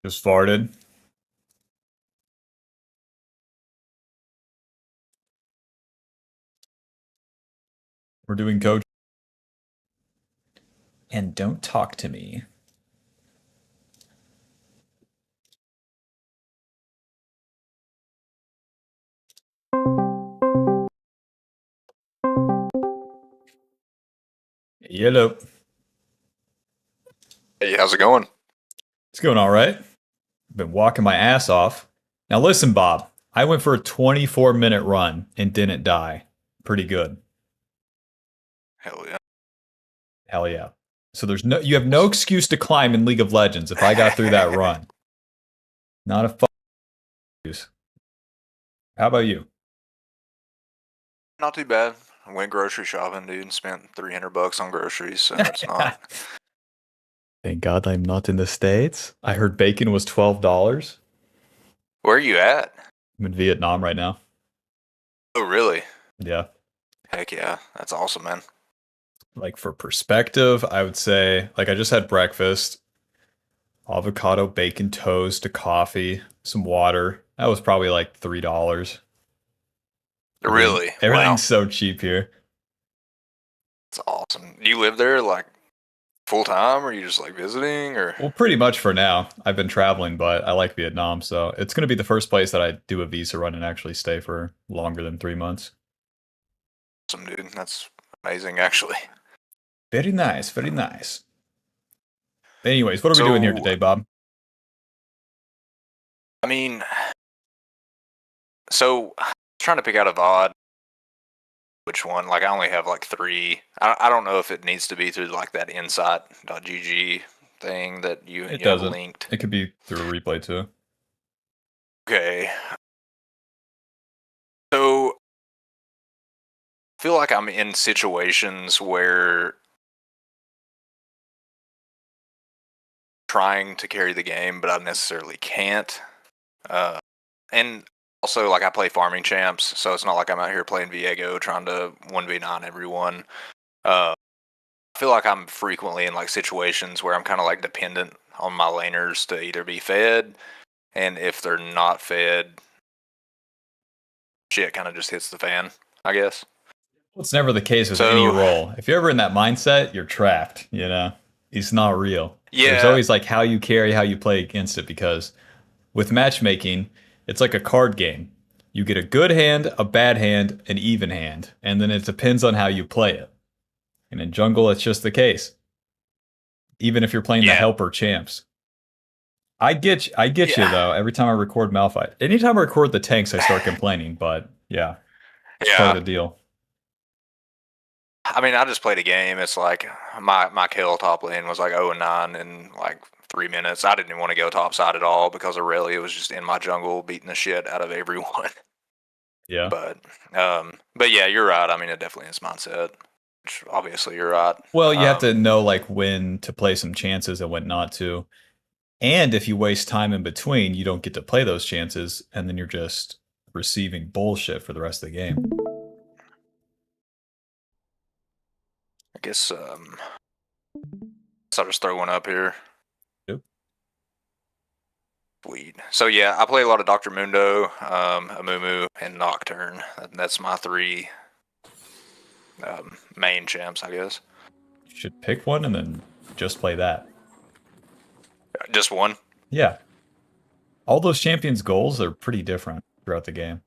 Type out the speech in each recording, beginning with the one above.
Just farted. We're doing coach. And don't talk to me. Yellow. Hey, how's it going? It's going all right. I've been walking my ass off. Now listen, Bob. I went for a 24-minute run and didn't die. Pretty good. Hell yeah. Hell yeah. So you have no excuse to climb in League of Legends if I got through that run. Not a fucking excuse. How about you? Not too bad. I went grocery shopping, dude, and spent $300 on groceries, so it's not. Thank God I'm not in the States. I heard bacon was $12. Where are you at? I'm in Vietnam right now. Oh, really? Yeah. Heck yeah. That's awesome, man. Like for perspective, I would say like I just had breakfast, avocado, bacon toast, a coffee, some water. That was probably like $3. Really? Everything's Wow. so cheap here. That's awesome. You live there like full time, or you just like visiting, or? Well, pretty much for now. I've been traveling, but I like Vietnam, so it's going to be the first place that I do a visa run and actually stay for longer than 3 months. Awesome, dude. That's amazing, actually. Very nice, very nice. Anyways, what are we doing here today, Bob? I mean, so trying to pick out a VOD. Which one? Like, I only have like 3. I don't know if it needs to be through like that insight.gg thing that you have linked. It could be through a replay too. Okay. So I feel like I'm in situations where trying to carry the game, but I necessarily can't. And also, like, I play farming champs, so it's not like I'm out here playing Viego trying to 1v9 everyone. I feel like I'm frequently in like situations where I'm kind of like dependent on my laners to either be fed, and if they're not fed, shit kind of just hits the fan, I guess. Well, it's never the case with any role. If you're ever in that mindset, you're trapped, you know? It's not real. Yeah. There's always like how you carry, how you play against it, because with matchmaking, it's like a card game. You get a good hand, a bad hand, an even hand, and then it depends on how you play it. And in jungle, it's just the case. Even if you're playing the helper champs. I get you though. Every time I record Malphite, anytime I record the tanks, I start complaining. But yeah, it's part of the deal. I mean, I just played a game. It's like my kill top lane was like 0-9 in like 3 minutes. I didn't even want to go top side at all because Aurelia was just in my jungle beating the shit out of everyone. Yeah. But yeah, you're right. I mean, it definitely is mindset. Which obviously you're right. Well, you have to know like when to play some chances and when not to. And if you waste time in between, you don't get to play those chances, and then you're just receiving bullshit for the rest of the game. I guess I'll just throw one up here. Yep. Sweet. So yeah, I play a lot of Dr. Mundo, Amumu, and Nocturne. That's my 3 main champs, I guess. You should pick one and then just play that. Just one? Yeah. All those champions' goals are pretty different throughout the game.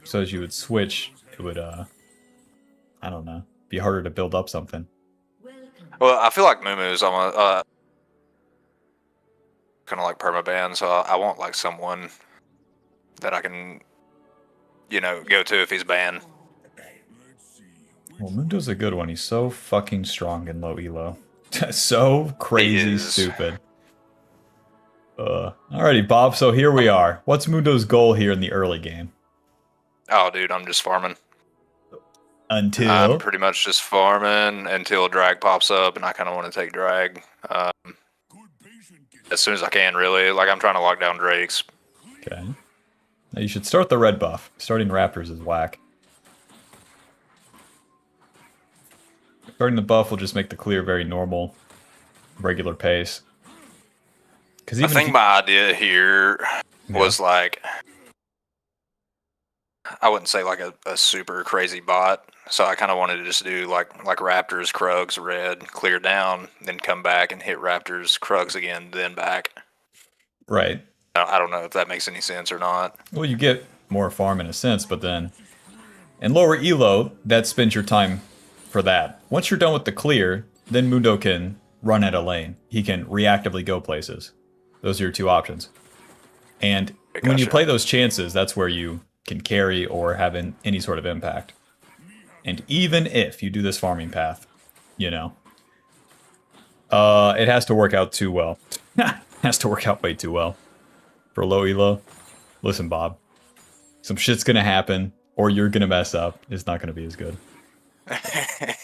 So as you would switch, it would, I don't know, be harder to build up something. Well, I feel like Mumu's almost, kind of like permaban, so I want like someone that I can, go to if he's banned. Well, Mundo's a good one. He's so fucking strong in low elo. So crazy stupid. Alrighty, Bob, so here we are. What's Mundo's goal here in the early game? Oh, dude, I'm just farming. Until? I'm pretty much just farming until drag pops up, and I kind of want to take drag. As soon as I can, really. Like, I'm trying to lock down Drakes. Okay. Now you should start the red buff. Starting Raptors is whack. Starting the buff will just make the clear very normal, regular pace. Because I even think my idea here was like, I wouldn't say like a super crazy bot. So I kind of wanted to just do like Raptors, Krugs, red, clear down, then come back and hit Raptors, Krugs again, then back. right. I don't know if that makes any sense or not. Well, you get more farm in a sense, but then in lower elo, that spends your time for that. Once you're done with the clear, then Mundo can run at a lane. He can reactively go places. Those are your two options. And when you Gotcha. play those chances, that's where you can carry or have any sort of impact. And even if you do this farming path, you know, it has to work out too well. Has to work out way too well for low elo. Listen, Bob, some shit's gonna happen, or you're gonna mess up. It's not gonna be as good.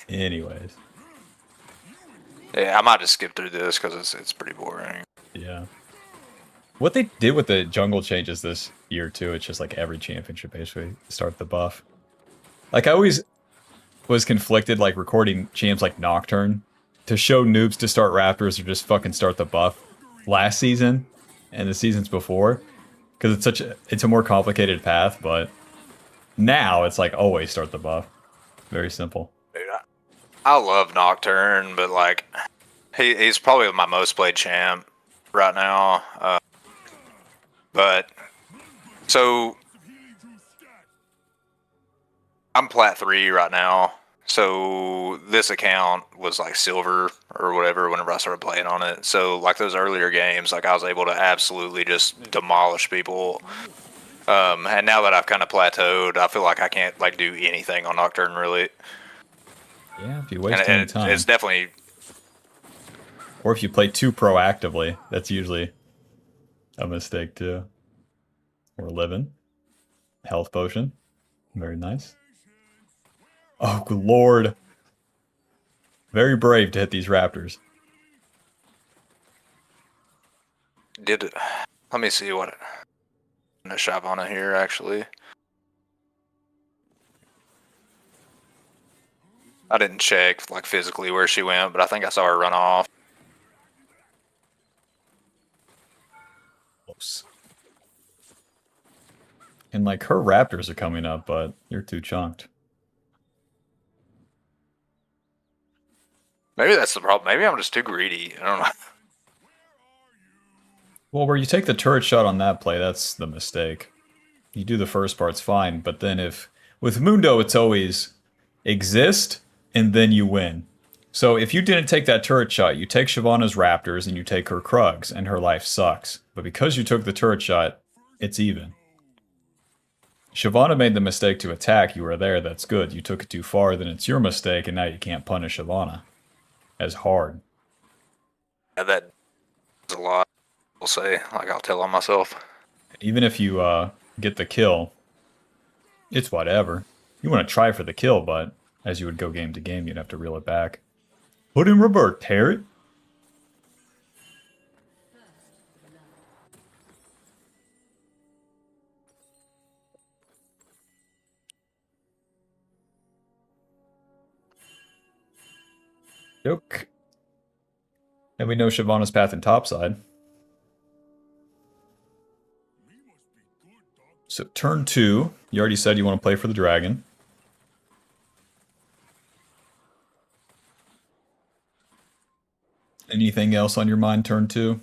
Anyways, Yeah, I might just skip through this because it's pretty boring. yeah. What they did with the jungle changes this year too, it's just like every championship basically start the buff. Like I always was conflicted, like recording champs like Nocturne to show noobs to start Raptors or just fucking start the buff last season and the seasons before, because it's a more complicated path. But now it's like always start the buff. Very simple. Dude, I love Nocturne, but like he's probably my most played champ right now. But so I'm plat 3 right now. So this account was like silver or whatever whenever I started playing on it. So like those earlier games, like I was able to absolutely just demolish people. And now that I've kind of plateaued, I feel like I can't like do anything on Nocturne really. Yeah, if you waste any time. It's definitely. Or if you play too proactively, that's usually a mistake too. We're living. Health potion. Very nice. Oh, good lord. Very brave to hit these raptors. Let me see what a Shyvana here actually. I didn't check like physically where she went, but I think I saw her run off. Close. And like her raptors are coming up, but you're too chunked. Maybe that's the problem. Maybe I'm just too greedy. I don't know. Well, where you take the turret shot on that play, that's the mistake. You do the first part's fine, but then with Mundo, it's always exist and then you win. So if you didn't take that turret shot, you take Shyvana's raptors and you take her Krugs, and her life sucks. But because you took the turret shot, it's even. Shyvana made the mistake to attack. You were there. That's good. You took it too far. Then it's your mistake, and now you can't punish Shyvana as hard. Yeah, that's a lot. I'll say, like I'll tell on myself. Even if you get the kill, it's whatever. You want to try for the kill, but as you would go game to game, you'd have to reel it back. Put in revert, Tarot. Yoke. And we know Shyvana's path in topside. So turn 2, you already said you want to play for the dragon. Anything else on your mind turn 2?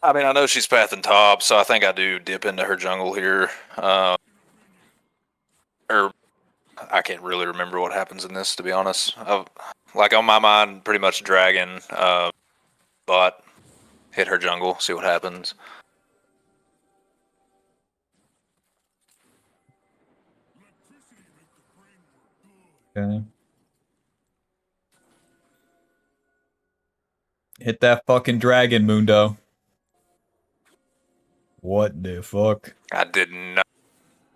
I mean, I know she's pathing top, so I think I do dip into her jungle here. Or I can't really remember what happens in this, to be honest. Like on my mind, pretty much dragon, bot, hit her jungle, see what happens. Okay. Hit that fucking dragon, Mundo. What the fuck? I did not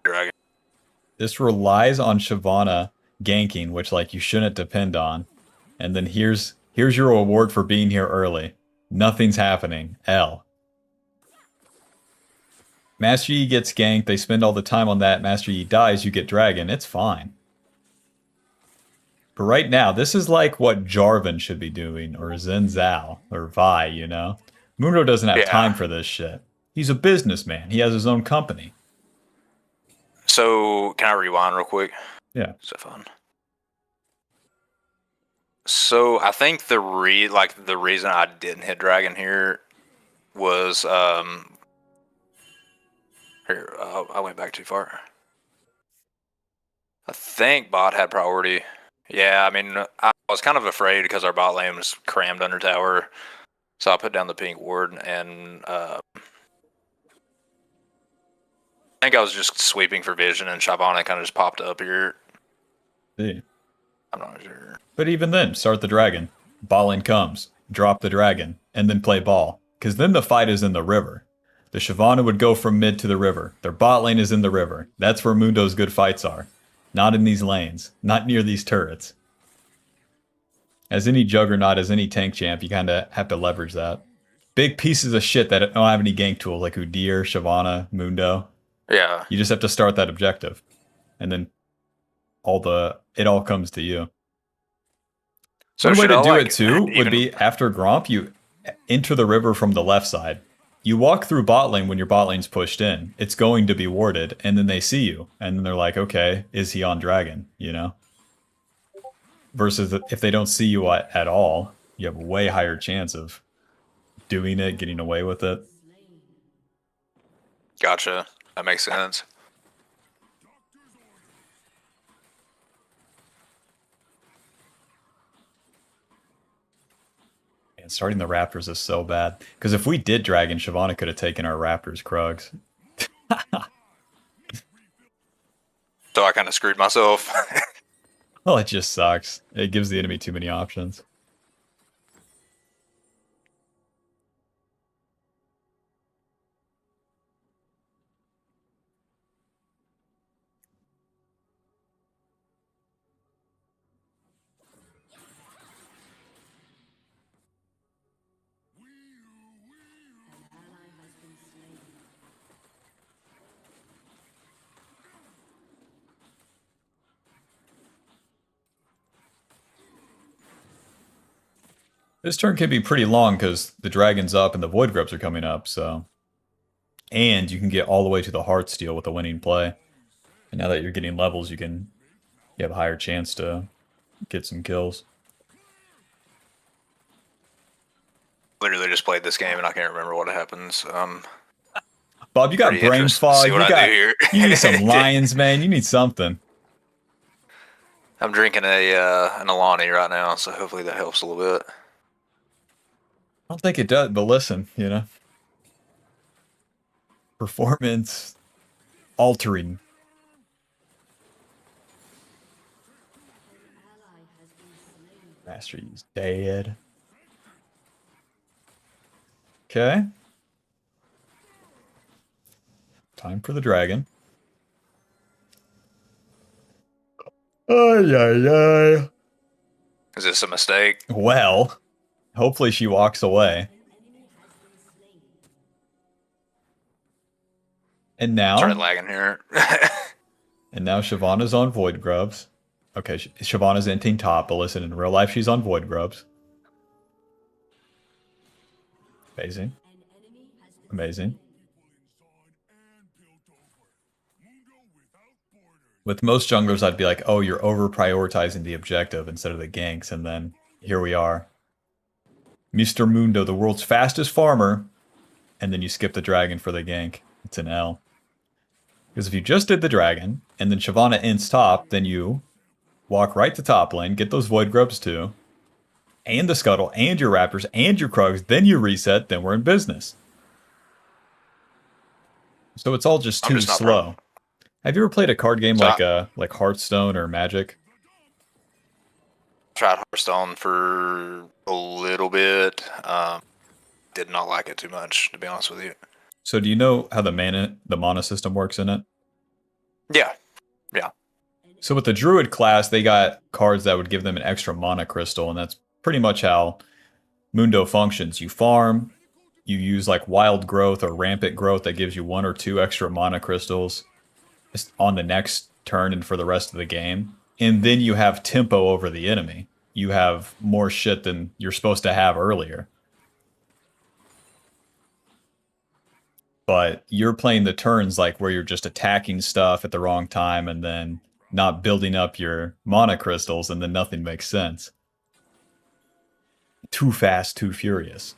dragon. This relies on Shyvana ganking, which like you shouldn't depend on. And then here's your reward for being here early. Nothing's happening. L. Master Yi gets ganked, they spend all the time on that, Master Yi dies, you get dragon, it's fine. But right now, this is like what Jarvan should be doing, or Zen Zhao, or Vi, you know? Mundo doesn't have time Yeah. for this shit. He's a businessman. He has his own company. So can I rewind real quick? Yeah. Is that fun? So I think the reason I didn't hit dragon here was here I went back too far. I think bot had priority. Yeah, I mean I was kind of afraid because our bot lane was crammed under tower, so I put down the pink ward and I think I was just sweeping for vision and Shyvana kind of just popped up here. See. I'm not sure. But even then, start the dragon. Ball in comes. Drop the dragon. And then play ball. Because then the fight is in the river. The Shyvana would go from mid to the river. Their bot lane is in the river. That's where Mundo's good fights are. Not in these lanes. Not near these turrets. As any juggernaut, as any tank champ, you kind of have to leverage that. Big pieces of shit that don't have any gank tools like Udyr, Shyvana, Mundo. Yeah. You just have to start that objective. And then it all comes to you. So One way to I, do like, it too would even, be after Gromp, you enter the river from the left side. You walk through bot lane when your bot lane's pushed in. It's going to be warded, and then they see you, and then they're like, okay, is he on dragon? You know? Versus if they don't see you at all, you have a way higher chance of doing it, getting away with it. Gotcha. That makes sense. And starting the Raptors is so bad. Because if we did dragon, Shyvana could have taken our Raptors Krugs. So I kind of screwed myself. Well, it just sucks. It gives the enemy too many options. This turn can be pretty long because the dragon's up and the void grubs are coming up, so. And you can get all the way to the Heartsteel with a winning play. And now that you're getting levels, you have a higher chance to get some kills. Literally just played this game and I can't remember what happens. Bob, you got brain fog. You need some lions, man. You need something. I'm drinking an Alani right now, so hopefully that helps a little bit. I don't think it does, but listen, you know. Performance altering. Master Yi's dead. Okay. Time for the dragon. Ay, ay, ay. Is this a mistake? Well, hopefully she walks away. And now... Started lagging here. And now Shyvana's on Void Grubs. Okay, Shyvana's inting top, but listen, in real life she's on Void Grubs. Amazing. Amazing. With most junglers, I'd be like, oh, you're over-prioritizing the objective instead of the ganks, and then here we are. Mr. Mundo, the world's fastest farmer, and then you skip the dragon for the gank. It's an L. Because if you just did the dragon, and then Shyvana ints top, then you walk right to top lane, get those Void Grubs too, and the Scuttle, and your Raptors, and your Krugs, then you reset, then we're in business. So it's all just too slow. Have you ever played a card game like Hearthstone or Magic? Tried Hearthstone for a little bit. Did not like it too much, to be honest with you. So do you know how the mana system works in it? Yeah. Yeah. So with the Druid class, they got cards that would give them an extra mana crystal, and that's pretty much how Mundo functions. You farm, you use like Wild Growth or Rampant Growth that gives you 1 or 2 extra mana crystals on the next turn and for the rest of the game. and then you have tempo over the enemy. You have more shit than you're supposed to have earlier. But you're playing the turns like where you're just attacking stuff at the wrong time and then not building up your mana crystals, and then nothing makes sense. Too fast, too furious.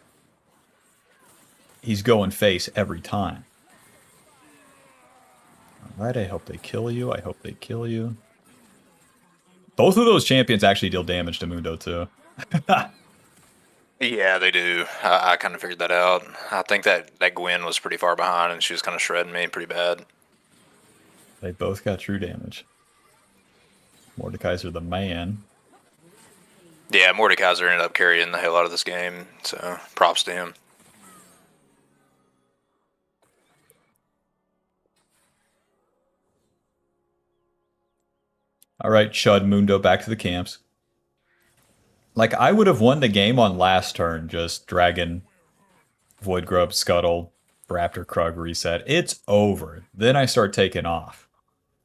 He's going face every time. Alright, I hope they kill you. I hope they kill you. Both of those champions actually deal damage to Mundo, too. Yeah, they do. I kind of figured that out. I think that Gwen was pretty far behind, and she was kind of shredding me pretty bad. They both got true damage. Mordekaiser the man. Yeah, Mordekaiser ended up carrying the hell out of this game, so props to him. Alright, Chud Mundo back to the camps. Like, I would have won the game on last turn, just Dragon, Void Grub, Scuttle, Raptor, Krug, reset. It's over. Then I start taking off.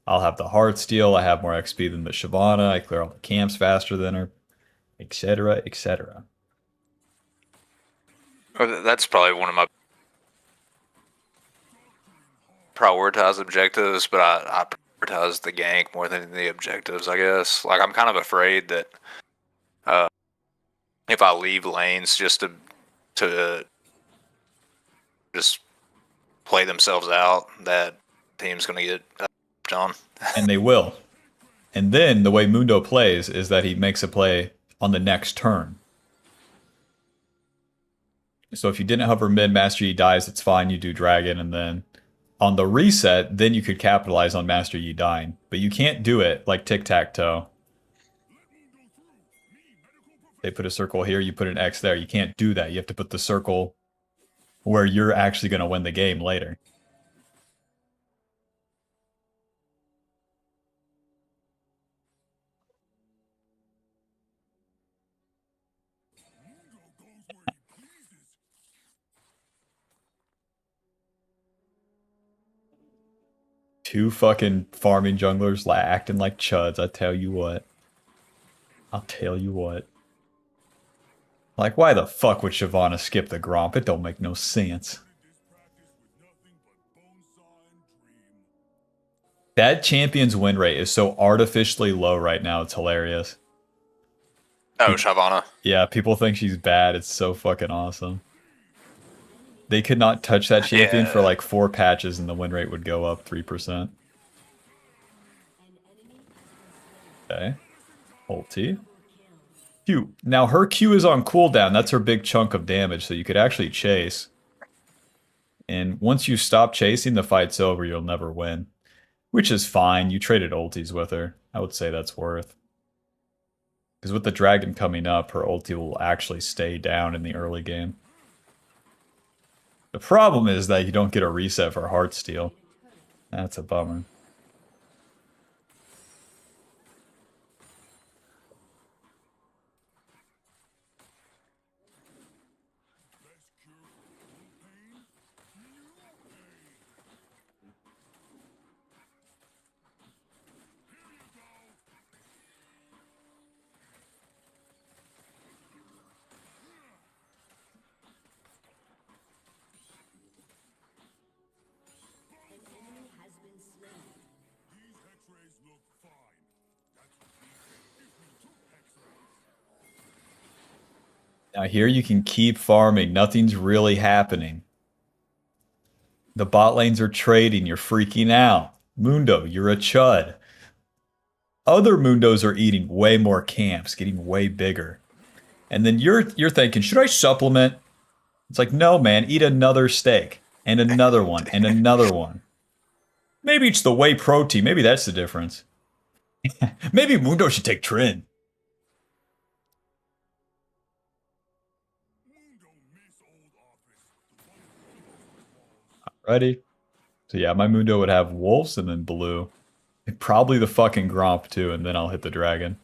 I'll have the Heartsteel, I have more XP than the Shyvana, I clear all the camps faster than her, etc., etc. That's probably one of my prioritized objectives, but I prioritize the gank more than the objectives, I guess. Like, I'm kind of afraid that if I leave lanes just to just play themselves out, that team's going to get on. And they will. And then the way Mundo plays is that he makes a play on the next turn. So if you didn't hover mid, Master Yi dies, it's fine, you do Dragon, and then on the reset, then you could capitalize on Master Yi dying. But you can't do it like tic-tac-toe. They put a circle here, you put an X there. You can't do that. You have to put the circle where you're actually going to win the game later. Two fucking farming junglers acting like chuds, I tell you what. I'll tell you what. Like, why the fuck would Shyvana skip the Gromp? It don't make no sense. That champion's win rate is so artificially low right now, it's hilarious. Oh, Shyvana. Yeah, people think she's bad. It's so fucking awesome. They could not touch that champion for like 4 patches and the win rate would go up 3%. Okay. Ulti. Q. Now her Q is on cooldown. That's her big chunk of damage, so you could actually chase. And once you stop chasing, the fight's over. You'll never win. Which is fine. You traded ultis with her. I would say that's worth. Because with the dragon coming up, her ulti will actually stay down in the early game. The problem is that you don't get a reset for Heartsteel. That's a bummer. Now here you can keep farming. Nothing's really happening. The bot lanes are trading. You're freaking out. Mundo, you're a chud. Other Mundos are eating way more camps, getting way bigger. And then you're thinking, should I supplement? It's like, no, man, eat another steak. And another one. And another one. Maybe it's the whey protein. Maybe that's the difference. Maybe Mundo should take Trin. Ready? So yeah, my Mundo would have wolves and then blue. And probably the fucking Gromp too, and then I'll hit the dragon.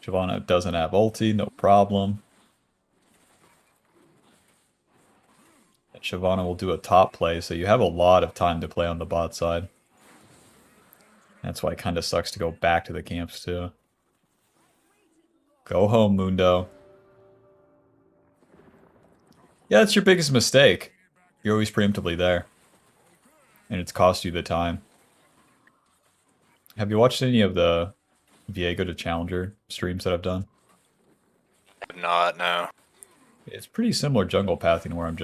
Shyvana doesn't have ulti, no problem. And Shyvana will do a top play, so you have a lot of time to play on the bot side. That's why it kind of sucks to go back to the camps too. Go home, Mundo. Yeah, that's your biggest mistake. You're always preemptively there. And it's cost you the time. Have you watched any of the Viego to Challenger streams that I've done? Not, no. It's pretty similar jungle pathing where I'm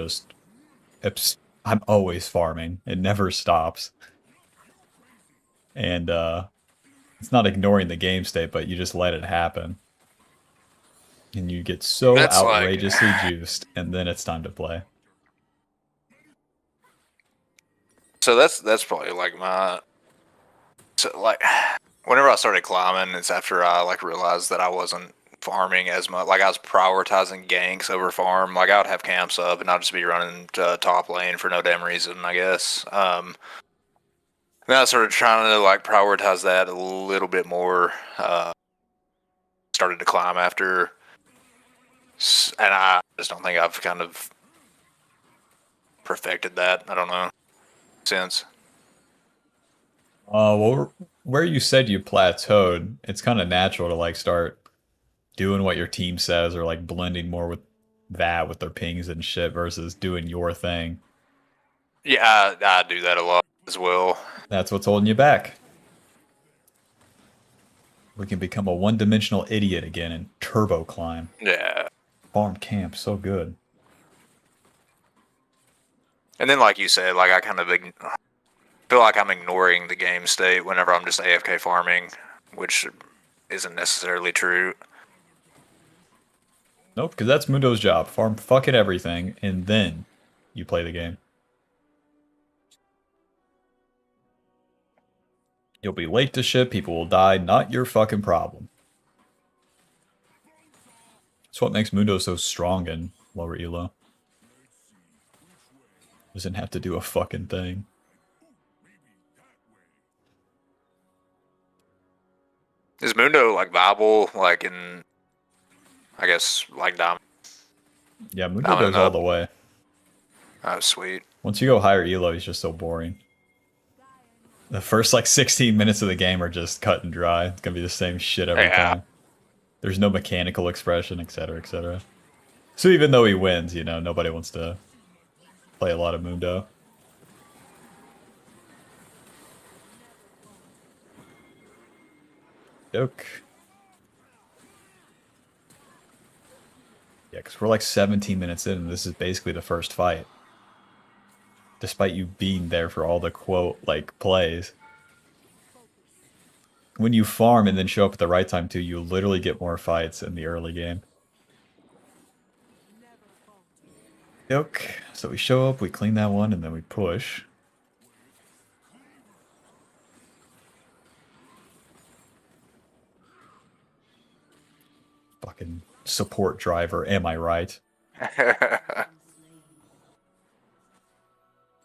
always farming. It never stops. And it's not ignoring the game state, but you just let it happen. And you get so That's outrageously like, juiced, and then it's time to play. so that's probably like my, so like, whenever I started climbing, it's after I like realized that I wasn't farming as much. Like I was prioritizing ganks over farm. Like I would have camps up and I'd just be running to top lane for no damn reason, I guess. Then I started trying to like prioritize that a little bit more. Started to climb after, and I just don't think I've kind of perfected that. I don't know since. Well, where you said you plateaued, it's kind of natural to like start doing what your team says or like blending more with that with their pings and shit versus doing your thing. Yeah, I do that a lot as well. That's what's holding you back. We can become a one-dimensional idiot again and turbo climb. Yeah. Farm camp, so good. And then, like you said, like I kind of feel like I'm ignoring the game state whenever I'm just AFK farming, which isn't necessarily true. Nope, because that's Mundo's job. Farm fucking everything, and then you play the game. You'll be late to ship, people will die, not your fucking problem. That's what makes Mundo so strong in lower elo. Doesn't have to do a fucking thing. Is Mundo like viable, like in, I guess, like Dom? Yeah, Mundo goes all the way. Oh, sweet. Once you go higher elo, he's just so boring. The first like 16 minutes of the game are just cut and dry. It's gonna be the same shit every time. There's no mechanical expression, etc., etc. So even though he wins, you know, nobody wants to play a lot of Mundo. Joke. Yeah, because we're like 17 minutes in, and this is basically the first fight. Despite you being there for all the quote, like, plays. When you farm and then show up at the right time too, you literally get more fights in the early game. Joke. So we show up, we clean that one, and then we push. Fucking support driver, am I right?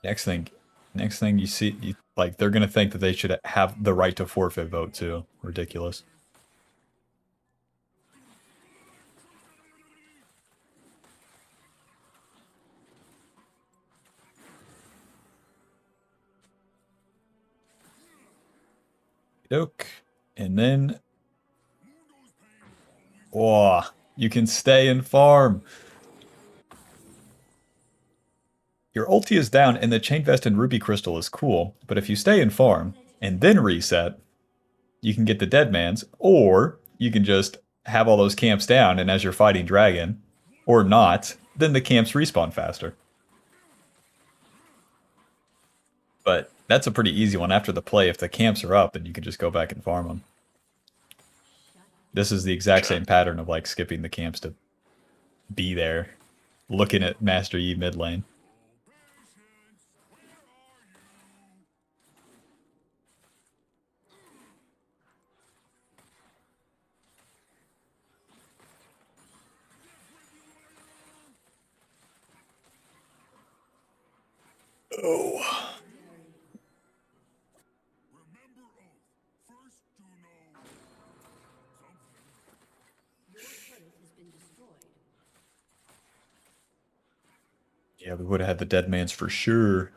Next thing you see, like, they're gonna think that they should have the right to forfeit vote too. Ridiculous. Doke. And then... Oh, you can stay and farm. Your ulti is down and the Chain Vest and Ruby Crystal is cool, but if you stay and farm and then reset, you can get the Dead Man's, or you can just have all those camps down and as you're fighting Dragon, or not, then the camps respawn faster. But that's a pretty easy one after the play. If the camps are up, then you can just go back and farm them. This is the exact same pattern of like skipping the camps to be there, looking at Master Yi mid lane. Oh. Yeah, we would have had the Dead Man's for sure.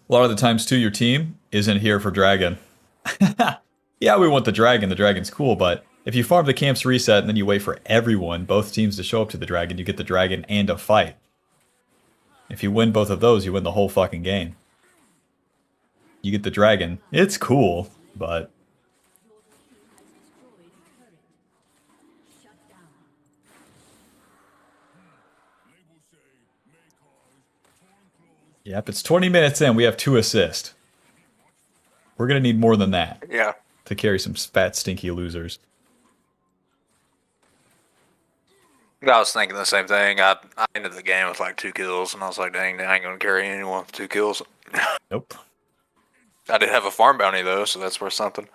A lot of the times too, your team isn't here for dragon. Yeah, we want the dragon. The dragon's cool, but if you farm the camp's reset and then you wait for everyone, both teams to show up to the dragon, you get the dragon and a fight. If you win both of those, you win the whole fucking game. You get the dragon. It's cool, but yep, it's 20 minutes in. We have 2 assists. We're going to need more than that Yeah. to carry some fat, stinky losers. I was thinking the same thing. I ended the game with like 2 kills, and I was like, dang, I ain't going to carry anyone with 2 kills. Nope. I did have a farm bounty, though, so that's worth something.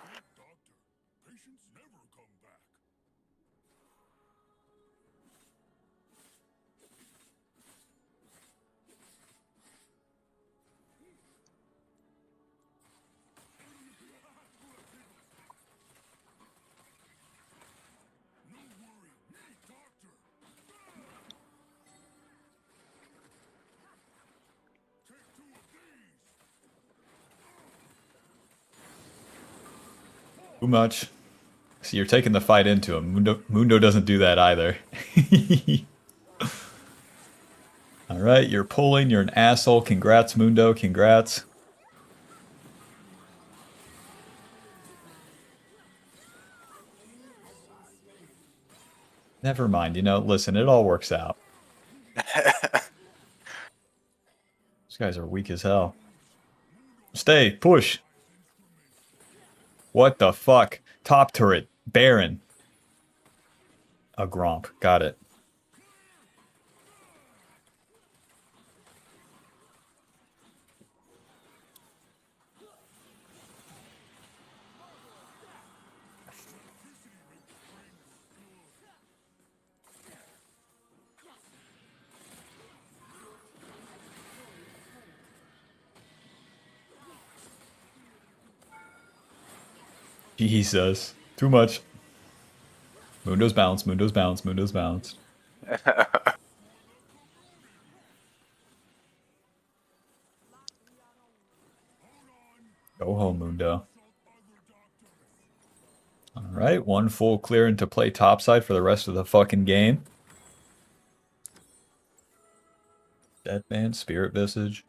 Too much. See, you're taking the fight into him. Mundo doesn't do that either. Alright, you're pulling. You're an asshole. Congrats, Mundo. Congrats. Never mind. You know, listen, it all works out. These guys are weak as hell. Stay. Push. What the fuck? Top turret. Baron. A Gromp. Got it. Jesus. Too much. Mundo's bounced. Mundo's bounced. Mundo's bounced. Go home, Mundo. Alright, 1 full clearing to play topside for the rest of the fucking game. Deadman, Spirit Visage.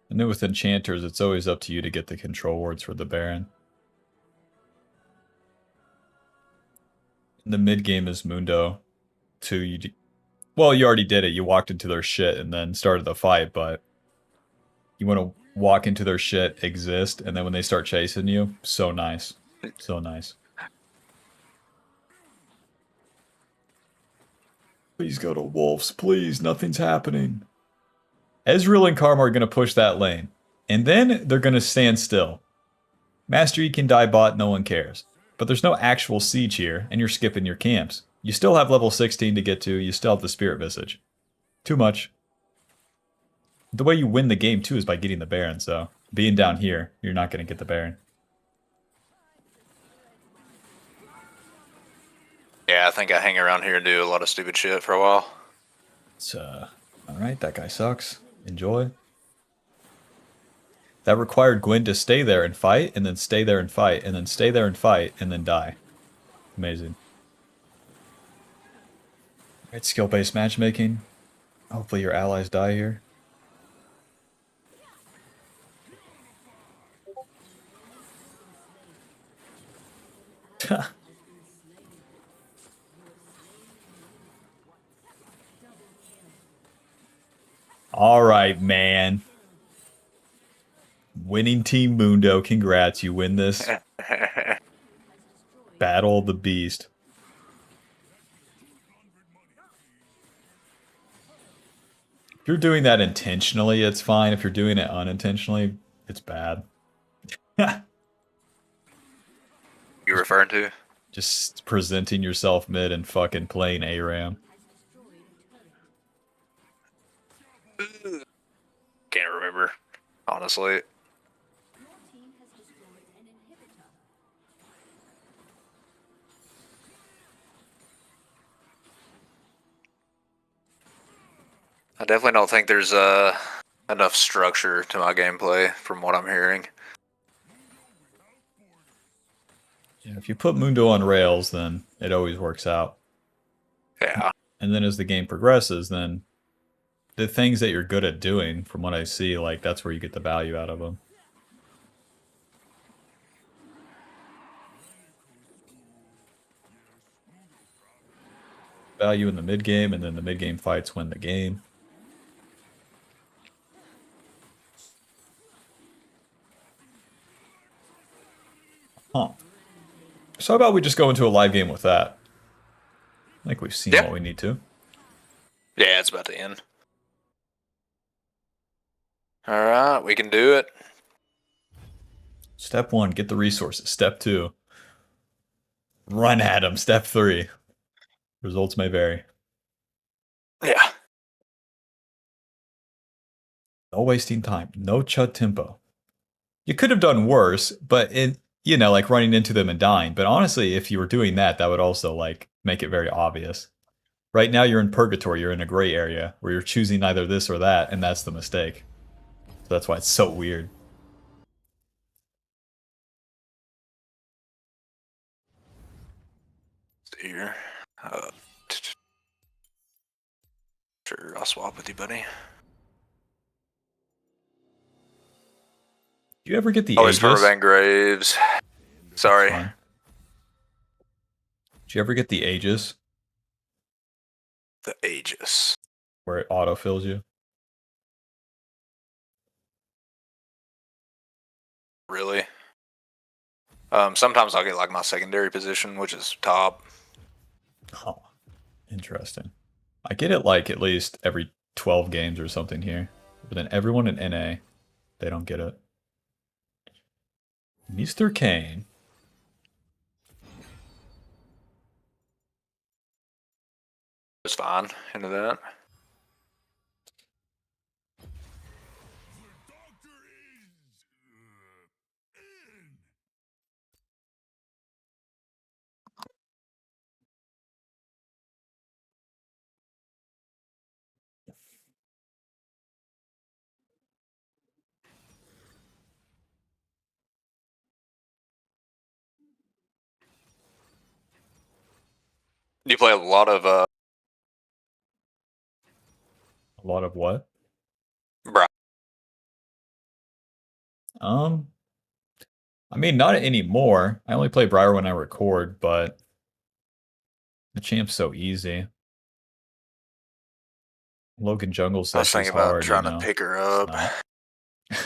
And then with Enchanters, it's always up to you to get the control wards for the Baron. In the mid game is Mundo. Well, you already did it. You walked into their shit and then started the fight, but you want to walk into their shit, exist, and then when they start chasing you, so nice. So nice. Please go to Wolves, please. Nothing's happening. Ezreal and Karma are going to push that lane. And then they're going to stand still. Master Yi can die bot, no one cares. But there's no actual siege here, and you're skipping your camps. You still have level 16 to get to, you still have the Spirit Visage. Too much. The way you win the game, too, is by getting the Baron, so being down here, you're not going to get the Baron. Yeah, I think I hang around here and do a lot of stupid shit for a while. It's, alright, that guy sucks. Enjoy. That required Gwen to stay there and fight, and then stay there and fight, and then stay there and fight, and then die. Amazing. Alright, skill-based matchmaking. Hopefully your allies die here. Alright, man. Winning Team Mundo, congrats, you win this. Battle of the Beast. If you're doing that intentionally, it's fine. If you're doing it unintentionally, it's bad. You referring to? Just presenting yourself mid and fucking playing ARAM. Can't remember, honestly. I definitely don't think there's enough structure to my gameplay from what I'm hearing. Yeah, if you put Mundo on rails, then it always works out. Yeah. And then as the game progresses, then the things that you're good at doing, from what I see, like that's where you get the value out of them. Value in the mid game, and then the mid game fights win the game. Huh. So how about we just go into a live game with that? I think we've seen what we need to. Yeah, it's about to end. All right, we can do it. Step 1, get the resources. Step 2, run at them. Step 3, results may vary. Yeah. No wasting time. No chud tempo. You could have done worse, but like running into them and dying. But honestly, if you were doing that, that would also like make it very obvious. Right now, you're in purgatory. You're in a gray area where you're choosing either this or that, and that's the mistake. So that's why it's so weird. Here. Sure, I'll swap with you, buddy. Do you ever get the Always Aegis? for Van Graves. Sorry. Did you ever get the Aegis? The Aegis. Where it autofills you? Really? Sometimes I'll get like my secondary position, which is top. Oh, interesting. I get it like at least every 12 games or something here. But then everyone in NA, they don't get it. Mr. Kane. It's fine into that. You play a lot of A lot of what? Bri- I mean, not anymore. I only play Briar when I record, but the champ's so easy. Logan Jungle I was says she's thinking about hard, trying you know. to pick her up.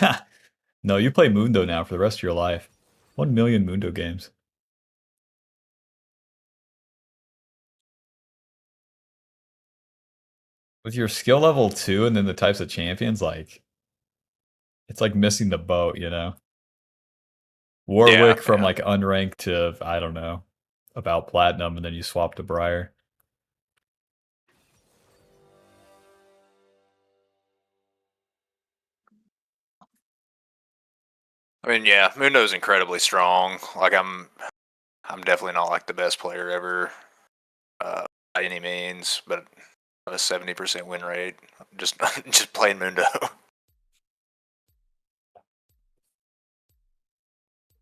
Not. No, you play Mundo now for the rest of your life. 1 million Mundo games. With your skill level 2 and then the types of champions, like, it's like missing the boat, you know? Warwick from like unranked to, I don't know, about platinum, and then you swap to Briar. I mean, yeah, Mundo's incredibly strong. Like I'm definitely not like the best player ever by any means, but I have a 70% win rate. Just just playing Mundo.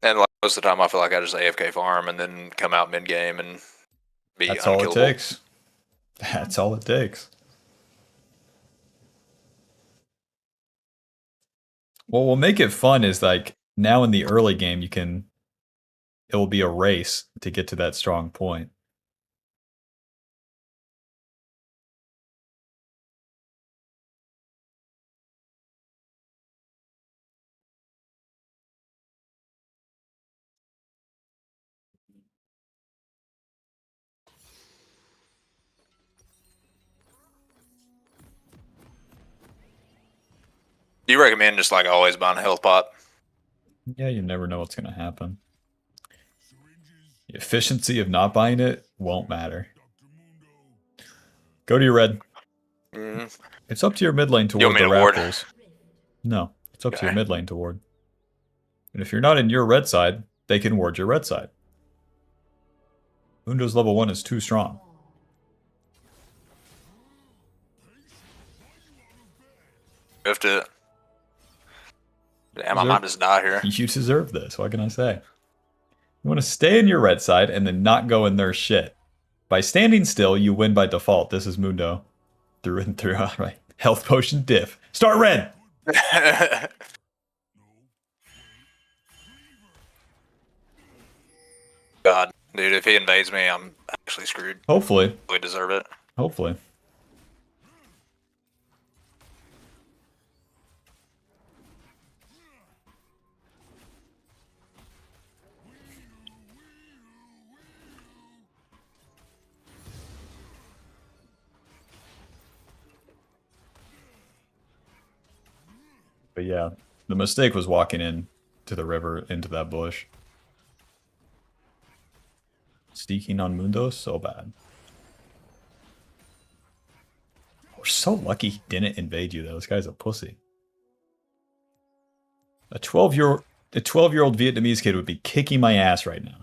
And like most of the time, I feel like I just AFK farm and then come out mid game and be That's unkillable. all it takes. That's all it takes. What will make it fun is like now in the early game, it will be a race to get to that strong point. Do you recommend just like always buying a health pot? Yeah, you never know what's going to happen. The efficiency of not buying it won't matter. Go to your red. Mm-hmm. It's up to your mid lane to ward the Raptors. No, it's up to your mid lane to ward. And if you're not in your red side, they can ward your red side. Mundo's level 1 is too strong. You have to Damn, I might just die here. You deserve this. What can I say? You want to stay in your red side and then not go in their shit. By standing still, you win by default. This is Mundo. Through and through. All right. Health potion diff. Start red! God, dude, if he invades me, I'm actually screwed. Hopefully. We deserve it. Hopefully. But yeah, the mistake was walking in to the river into that bush. Sneaking on Mundo, so bad. We're so lucky he didn't invade you, though. This guy's a pussy. A 12-year-old Vietnamese kid would be kicking my ass right now.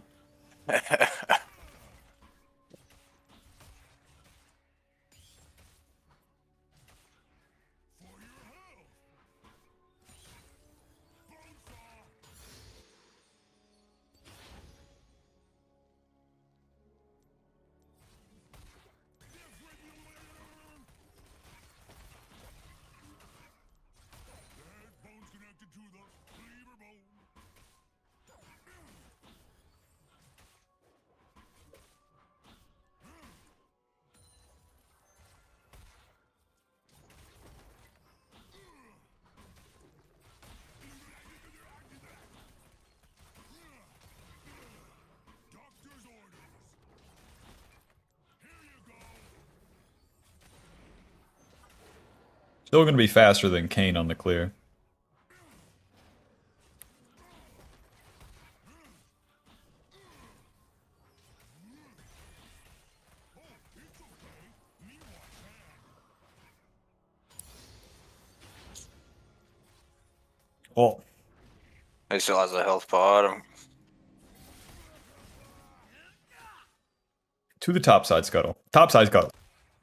Still going to be faster than Kane on the clear. Oh. He still has a health pod. To the top side, Scuttle. Top side, Scuttle.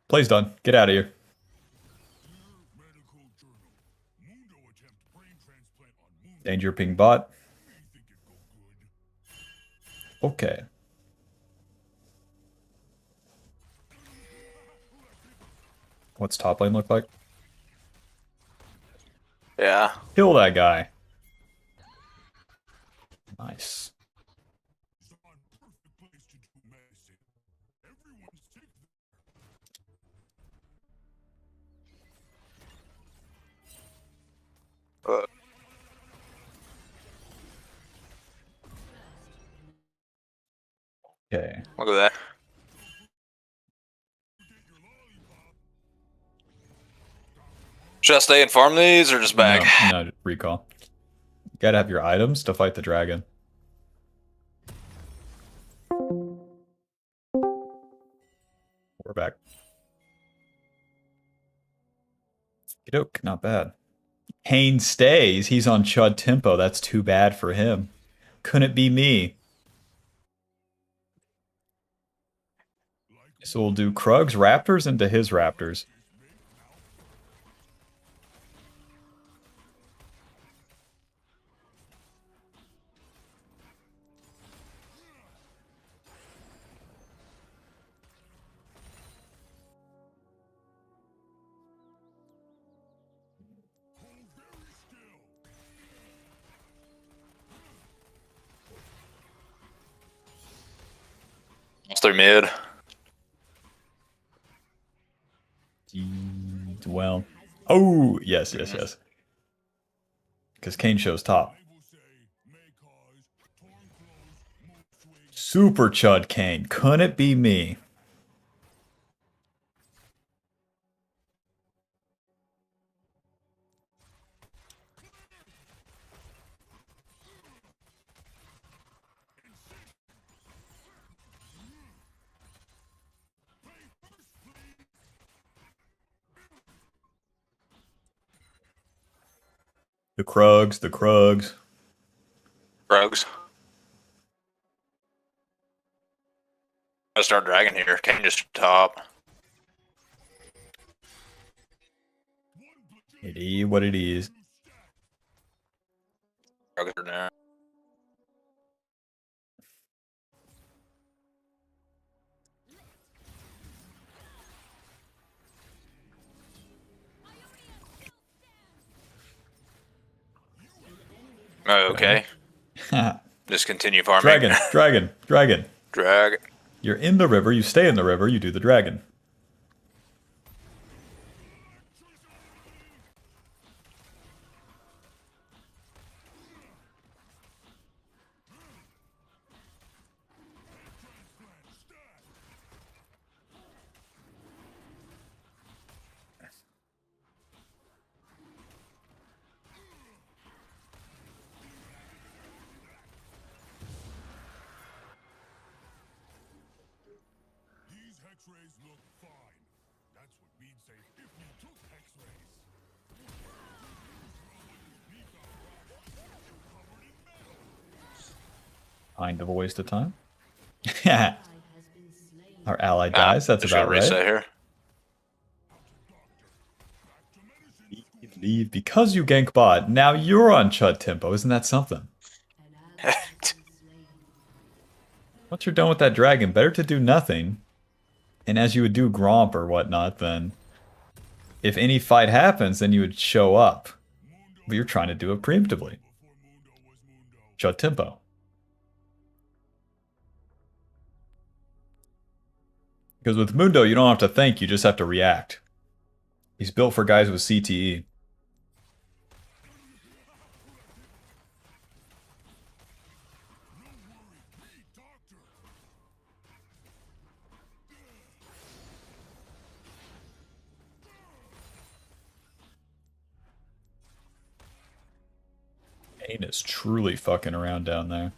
Play's done. Get out of here. Danger ping bot. Okay. What's top lane look like? Yeah. Kill that guy. Nice. Okay. Look at that. Should I stay and farm these or just back? No, recall. You gotta have your items to fight the dragon. We're back. Okey-doke, not bad. Kane stays. He's on Chud tempo. That's too bad for him. Couldn't be me. So we'll do Krug's Raptors into his Raptors. It's through mid. Well. Oh, yes. Because Kane shows top. Super Chud Kane. Couldn't it be me? The Krugs. Rogues. Gotta start dragging here. Can't just top. It is what it is. Okay, now. Okay. Just continue farming. Dragon, dragon, dragon. Drag. You're in the river, you stay in the river, you do the dragon. X-rays look fine. That's what we'd say if we took X-rays. Kind of a waste of time. Our ally dies, that's Just about gonna right. reset here. Leave because you gank bot. Now you're on Chud tempo, isn't that something? Once you're done with that dragon, better to do nothing. And as you would do Gromp or whatnot, then if any fight happens, then you would show up. But you're trying to do it preemptively. Chud tempo. Because with Mundo, you don't have to think, you just have to react. He's built for guys with CTE. Kane is truly fucking around down there.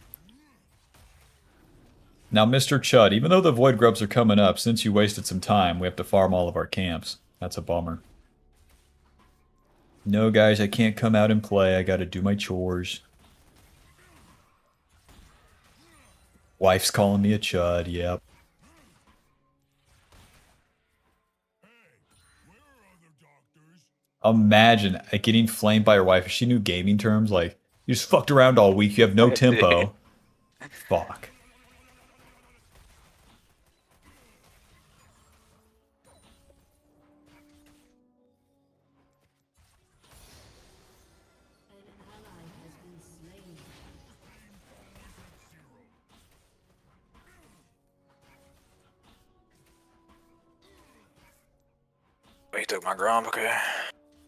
Now, Mr. Chud, even though the Void Grubs are coming up, since you wasted some time, we have to farm all of our camps. That's a bummer. No, guys, I can't come out and play. I gotta do my chores. Wife's calling me a Chud, yep. Imagine getting flamed by your wife. If she knew gaming terms, like, you just fucked around all week, you have no tempo. Fuck. He took my Gromp, okay.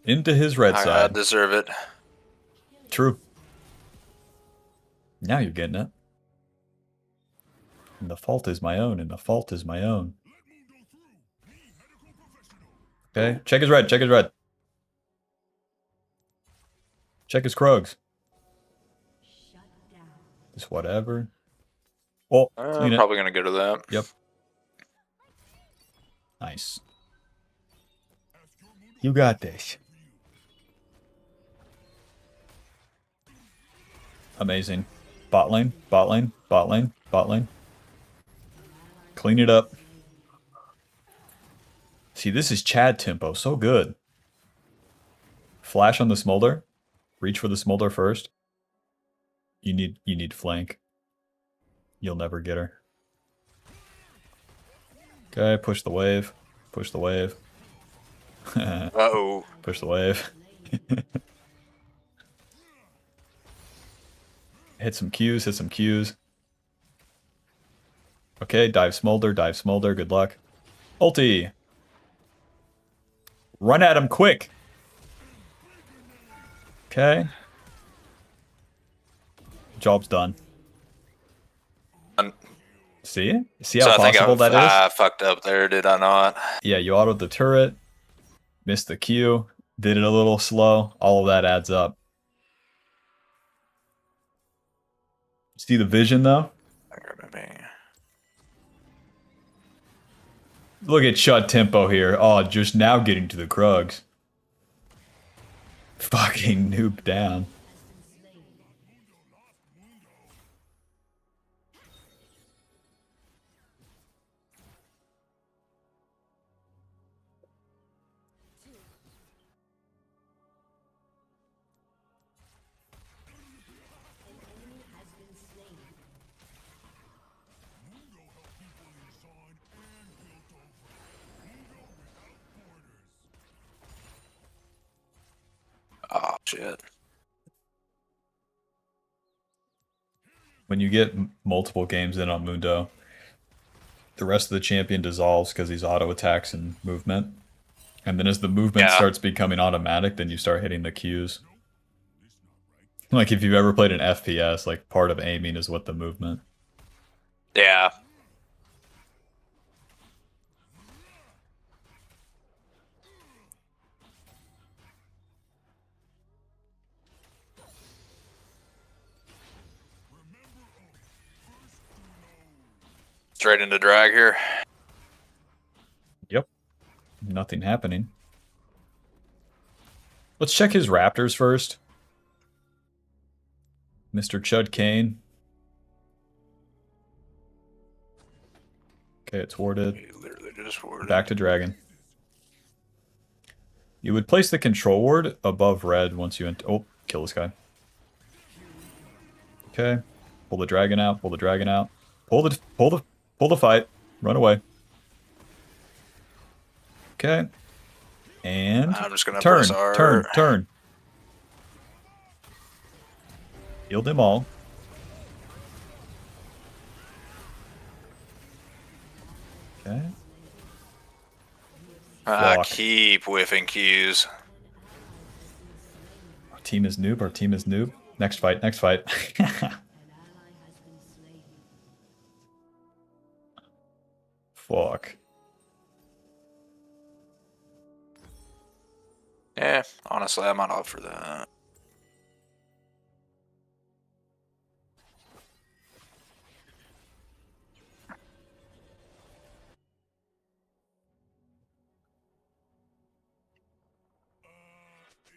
Into his red I side. deserve it. True. Now you're getting it. And the fault is my own, and the fault is my own. Okay, check his red, check his red. Check his Krogs. Just whatever. Oh, clean I'm it. probably gonna go to that. Yep. Nice. You got this. Amazing. Bot lane, bot lane, bot lane, bot lane. Clean it up. See, this is Chad tempo. So good. Flash on the smolder. Reach for the smolder first. You need flank. You'll never get her. Okay, push the wave. Push the wave. Uh-oh. Push the wave. Hit some Qs, hit some Qs. Okay, dive smolder, good luck. Ulti! Run at him quick! Okay. Job's done. See? See how possible that is? I fucked up there, did I not? Yeah, you autoed the turret, missed the Q, did it a little slow. All of that adds up. See the vision, though? Look at Chud tempo here. Oh, just now getting to the Krugs. Fucking noob down. when you get multiple games in on Mundo, the rest of the champion dissolves because he's auto attacks and movement. And then as the movement Yeah. starts becoming automatic, then you start hitting the Qs. Like if you've ever played an FPS, like part of aiming is what the movement. Yeah. Straight into drag here. Yep. Nothing happening. Let's check his Raptors first. Mr. Chud Kane. Okay, it's warded. You literally just worded. Back to Dragon. You would place the control ward above red once you oh, kill this guy. Okay. Pull the dragon out, pull the dragon out. Pull the fight. Run away. Okay. And I'm just gonna turn, press R. turn. Healed them all. Okay. Fuck. Keep whiffing Qs. Our team is noob, our team is noob. Next fight, next fight. Fuck. Yeah, honestly, I'm not up for that.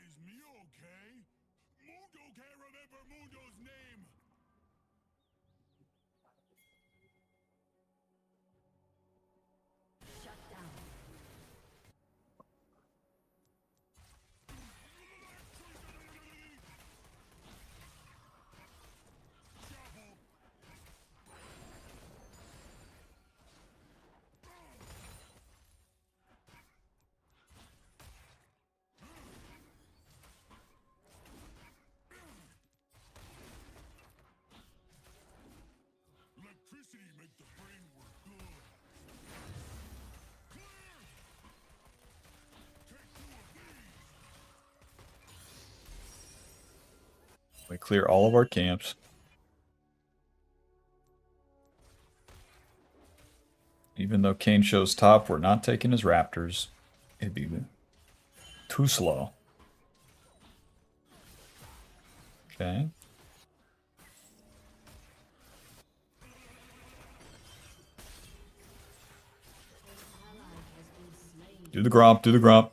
Is me okay? Mundo can't remember Mundo's name. Electricity make the brain work good. Clear! Take 2 of these. We clear all of our camps. Even though Kane shows top, we're not taking his Raptors. It'd be too slow. Okay. Do the Gromp, do the Gromp.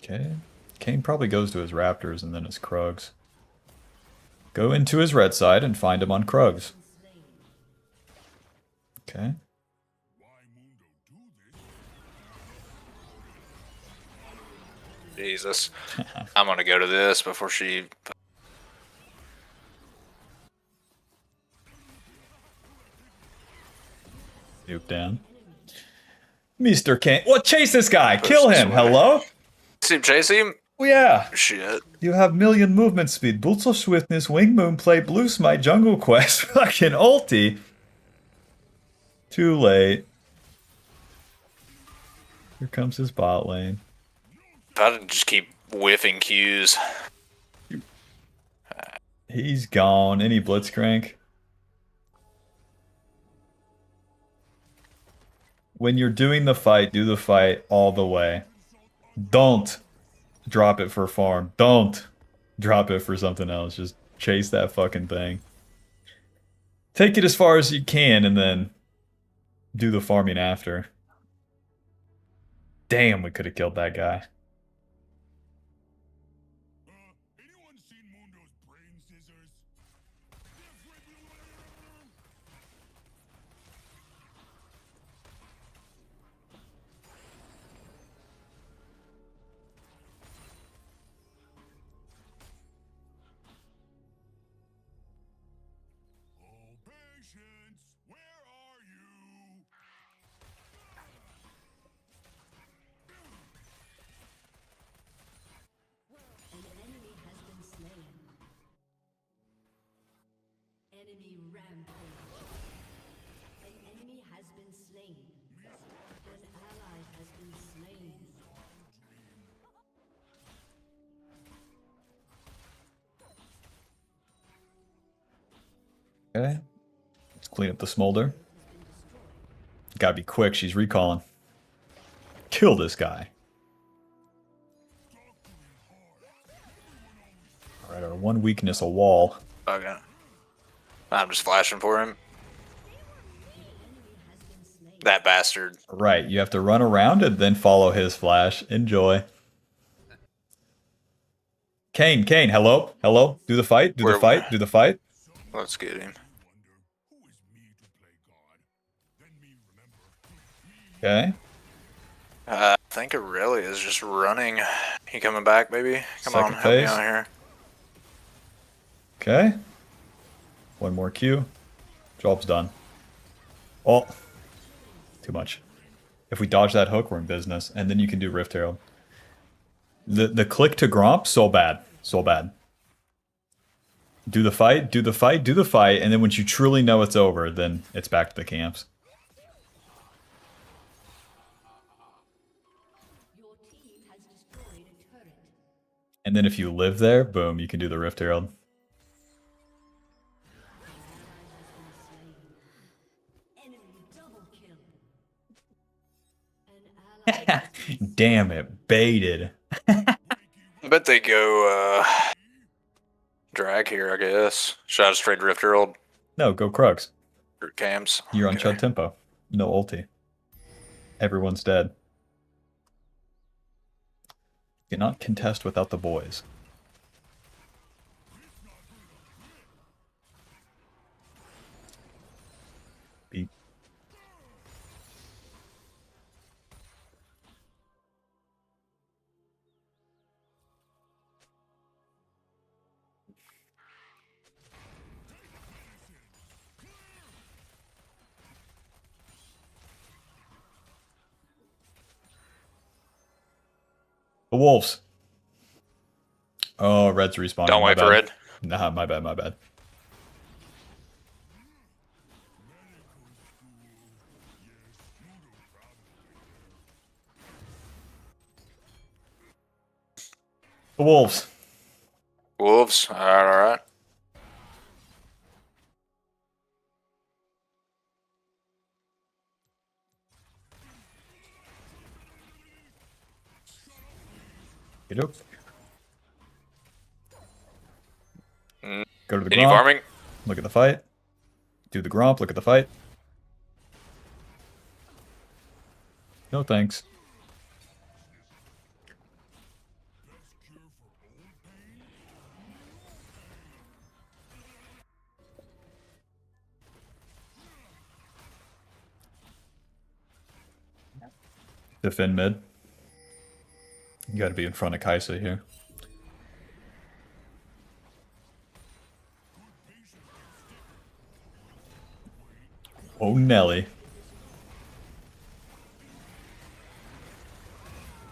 Okay. Kane probably goes to his Raptors and then his Krugs. Go into his red side and find him on Krugs. Okay. Why Mundo do this? Jesus. I'm gonna go to this before she... Nuke down. Mr. Kane. What? Chase this guy. Kill him. Hello? See him, chase him? Oh, yeah. Shit. You have million movement speed, boots of swiftness, wing moon play, blue smite, jungle quest, fucking ulti. Too late. Here comes his bot lane. If I didn't just keep whiffing Qs. He's gone. Any blitzcrank? When you're doing the fight, do the fight all the way. Don't drop it for farm. Don't drop it for something else. Just chase that fucking thing. Take it as far as you can and then do the farming after. Damn, we could have killed that guy. Anyone seen Mundo's brain scissors? Oh, patience! Where are you? Okay. Let's clean up the smolder. Gotta be quick, she's recalling. Kill this guy. Alright, our one weakness, a wall. Okay. I'm just flashing for him. That bastard. Right, you have to run around and then follow his flash. Enjoy. Kane, hello? Hello? Do the fight, do the Where- fight, do the fight. Let's get him. Who is me to play God? Then me remember. Okay. I think Aurelia is just running. He coming back, baby? Come Second on, help me phase. out here. Okay. One more Q. Job's done. Oh. Too much. If we dodge that hook, we're in business. And then you can do Rift Herald. The click to Gromp, so bad. So bad. Do the fight, do the fight, do the fight, and then once you truly know it's over, then it's back to the camps. Your team has destroyed a turret. And then if you live there, boom, you can do the Rift Herald. Enemy double kill. An ally Damn it, baited. I bet they go drag here, I guess. Should I just trade Rift Herald No, go Krugs. for cams? You're on Okay. Chud Tempo. No ulti. Everyone's dead. Cannot contest without the boys. Beat. The wolves. Oh, red's respawning. Don't my wait for bad. red. Nah, my bad, my bad. The wolves. Wolves. Alright, alright. Get up. Mm. Go to the Any Gromp. farming? Look at the fight. Do the Gromp. Look at the fight. No thanks. Defend mid. You gotta be in front of Kaisa here. Oh, Nelly.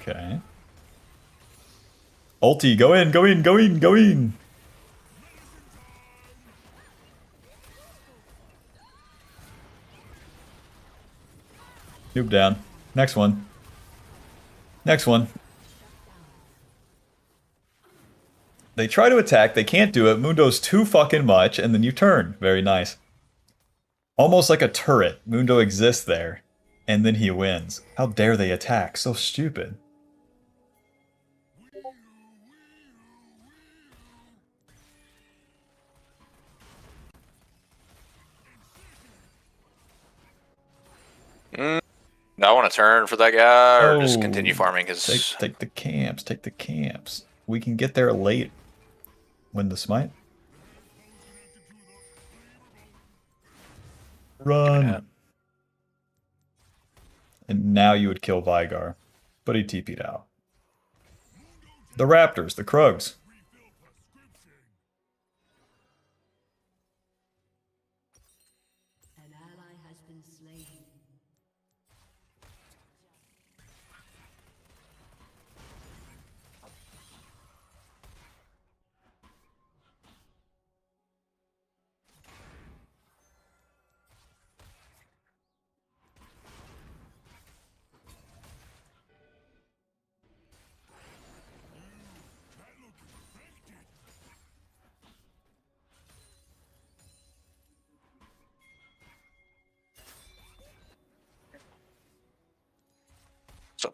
Okay. Ulti, go in, go in, go in, go in! Noob down. Next one. Next one. They try to attack, they can't do it, Mundo's too fucking much, and then you turn. Very nice. Almost like a turret. Mundo exists there, and then he wins. How dare they attack? So stupid. Do I want to turn for that guy or just Oh. continue farming his... Take the camps, take the camps. We can get there late. Win the smite. Run. Yeah. And now you would kill Vigar. But he TP'd out. The Raptors, the Krugs. An ally has been slain.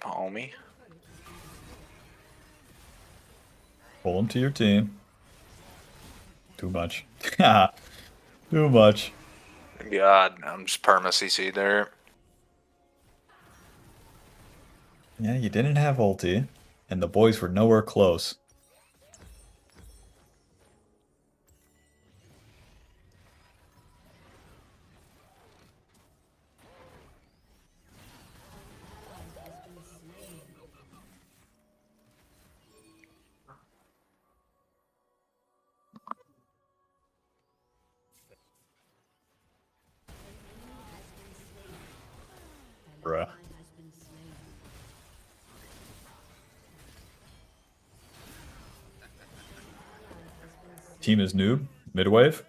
homie. Pull him to your team. Too much. Too much. God, I'm just perma CC there. Yeah, you didn't have ulti, and the boys were nowhere close. Bruh. Team is noob. Midwave.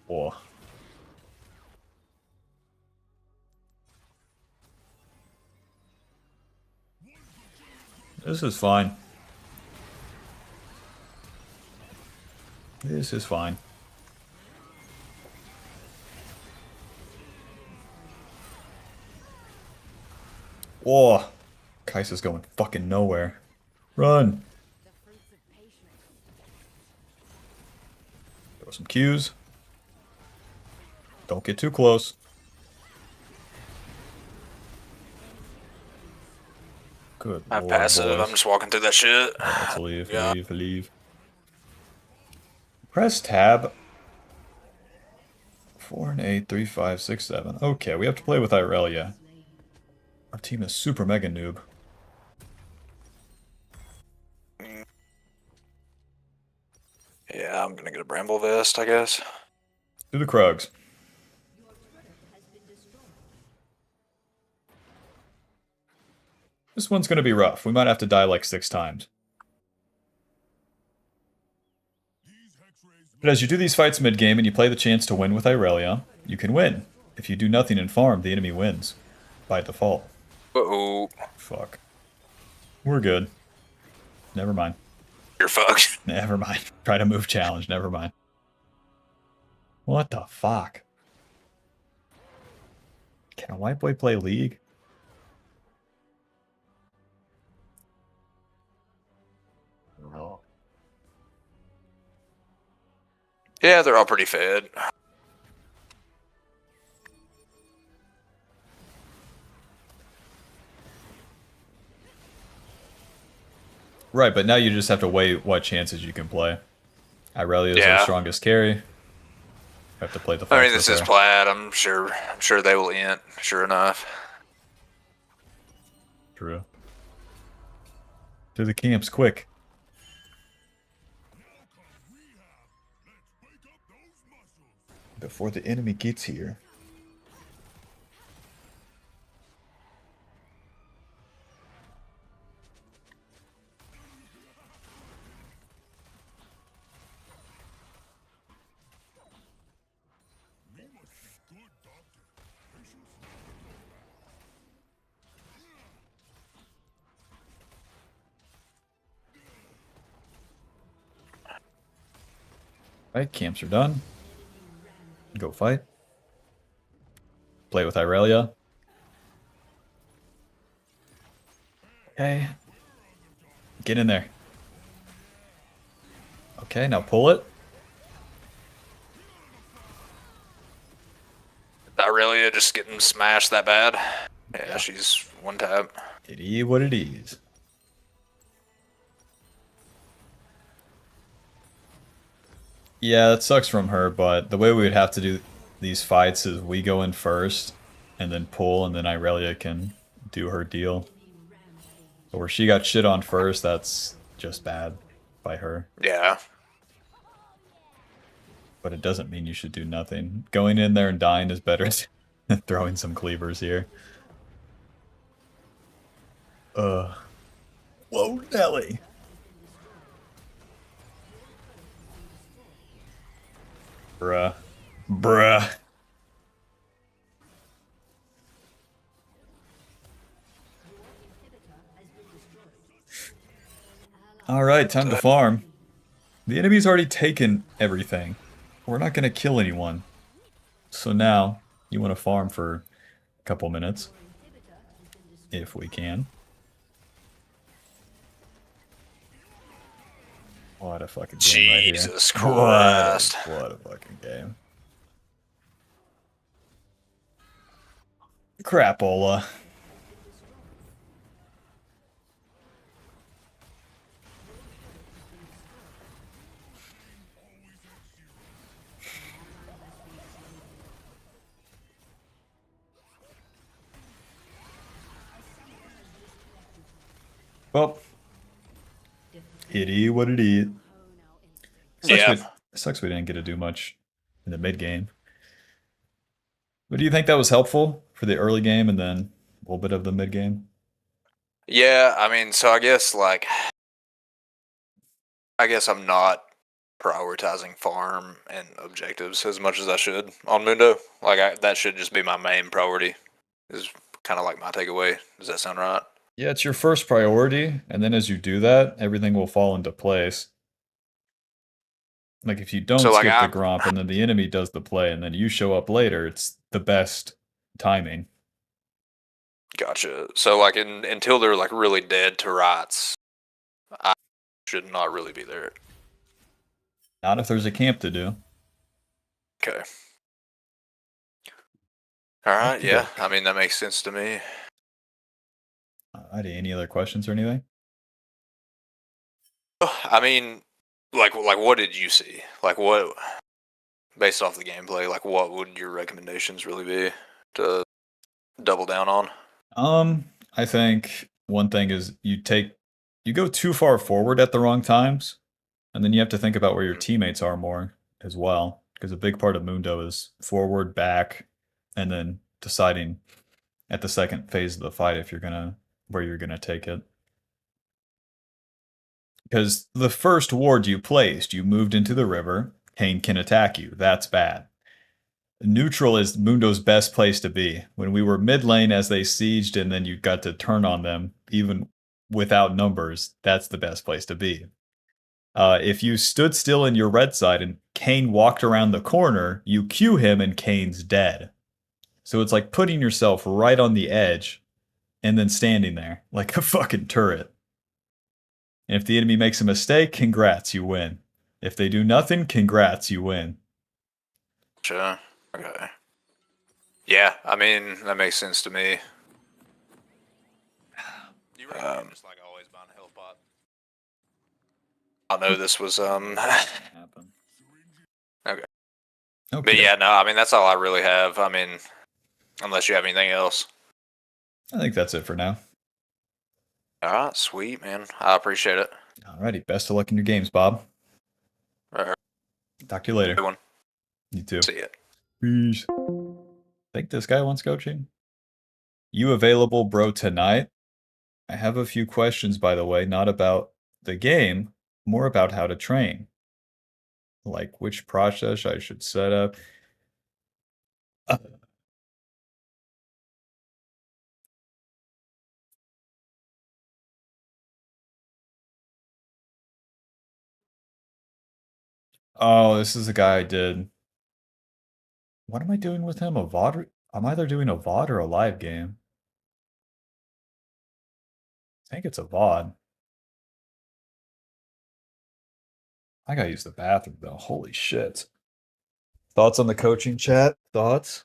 Whoa. This is fine. This is fine. Whoa. Kai'Sa's going fucking nowhere. Run. Throw some Qs. Don't get too close. Good I have lord, passive. boys. I'm just walking through that shit. Let's leave, Yeah. leave. Press tab. 4 and 8, 3, 5, 6, 7. Okay, we have to play with Irelia. Our team is super mega noob. Yeah, I'm gonna get a bramble vest, I guess. Do the Krugs. This one's gonna be rough. We might have to die like 6 times. But as you do these fights mid-game and you play the chance to win with Irelia, you can win. If you do nothing in farm, the enemy wins. By default. Uh-oh. Fuck. We're good. Never mind. You're fucked. Never mind. Try to move challenge. Never mind. What the fuck? Can a white boy play League? No. Yeah, they're all pretty fed. Right, but now you just have to weigh what chances you can play. Irelia is our Yeah. strongest carry. Have to play the I fights mean, this with is her. plaid. I'm sure they will int. Sure enough. True. To the camps, quick. Before the enemy gets here. Right, camps are done. Go fight. Play with Irelia. Okay. Get in there. Okay, now pull it. Aurelia just getting smashed that bad. Yeah, she's one tap. It is what it is. Yeah, that sucks from her, but the way we would have to do these fights is we go in first and then pull, and then Irelia can do her deal. But where she got shit on first, that's just bad by her. Yeah. But it doesn't mean you should do nothing. Going in there and dying is better than throwing some cleavers here. Whoa, Nelly. Bruh. Bruh. Alright, time to farm. The enemy's already taken everything. We're not gonna kill anyone. So now, you want to farm for a couple minutes. If we can. What a fucking game right here. Jesus Christ. What a fucking game. Crapola. Well, it is what it is. Yeah. Sucks we didn't get to do much in the mid game. But do you think that was helpful for the early game and then a little bit of the mid game? Yeah, I mean, so I guess I'm not prioritizing farm and objectives as much as I should on Mundo. That should just be my main priority. Is kind of like my takeaway. Does that sound right? Yeah, it's your first priority, and then as you do that, everything will fall into place. Like if you don't So like skip the I Gromp and then the enemy does the play and then you show up later, it's the best timing. gotcha. So like until they're like really dead to rights, I should not really be there. Not if there's a camp to do. Okay. All right. Okey Yeah. doke. I mean that makes sense to me. Alrighty, any other questions or anything? I mean, like what did you see? Like what, based off the gameplay, like what would your recommendations really be to double down on? I think one thing is you go too far forward at the wrong times, and then you have to think about where your teammates are more as well. Because a big part of Mundo is forward, back, and then deciding at the second phase of the fight if where you're gonna take it. Because the first ward you placed, you moved into the river, Kane can attack you. That's bad. Neutral is Mundo's best place to be. When we were mid lane as they sieged and then you got to turn on them, even without numbers, that's the best place to be. If you stood still in your red side and Kane walked around the corner, you Q him and Kane's dead. So it's like putting yourself right on the edge and then standing there like a fucking turret. And if the enemy makes a mistake, congrats, you win. If they do nothing, congrats, you win. Sure. Okay. Yeah, I mean that makes sense to me. You recommend just like always buying a health pot? I know this was Happen. Okay. Okay. But yeah, no, I mean that's all I really have. I mean, unless you have anything else. I think that's it for now. All right, sweet man. I appreciate it. Alrighty, best of luck in your games, Bob. All right, Talk to you later. good one. You too. See ya. Peace. Think this guy wants coaching? You available, bro, tonight? I have a few questions, by the way, not about the game, more about how to train. Like which process I should set up. Oh, this is the guy I did. What am I doing with him? A VOD? I'm either doing a VOD or a live game. I think it's a VOD. I gotta use the bathroom though. Holy shit. Thoughts on the coaching chat? Thoughts?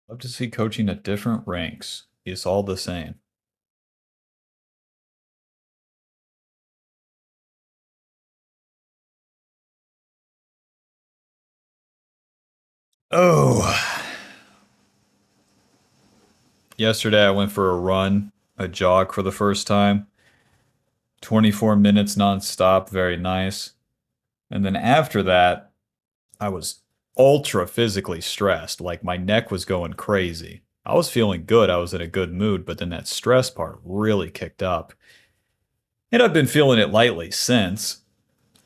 Love to see coaching at different ranks. It's all the same. Oh. Yesterday I went for a run, a jog for the first time. 24 minutes nonstop, very nice. And then after that, I was ultra physically stressed. Like my neck was going crazy. I was feeling good. I was in a good mood, but then that stress part really kicked up. And I've been feeling it lightly since.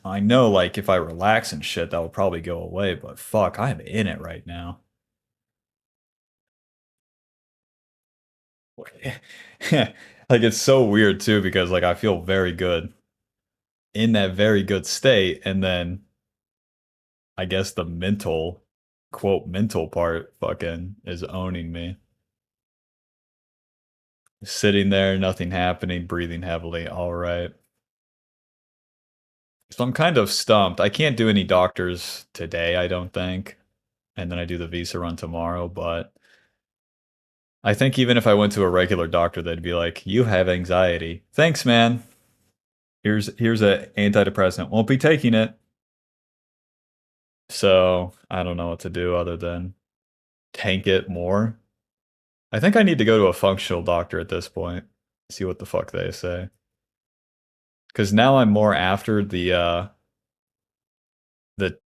I know, like, if I relax and shit, that will probably go away, but fuck, I am in it right now. Like, it's so weird, too, because, like, I feel very good in that very good state, and then I guess the mental, quote, mental part fucking is owning me. Sitting there, nothing happening, breathing heavily, all right. So I'm kind of stumped. I can't do any doctors today, I don't think. And then I do the visa run tomorrow, but I think even if I went to a regular doctor, they'd be like, "You have anxiety. Thanks, man. Here's a antidepressant. Won't be taking it." So I don't know what to do other than tank it more. I think I need to go to a functional doctor at this point. See what the fuck they say. Because now I'm more after the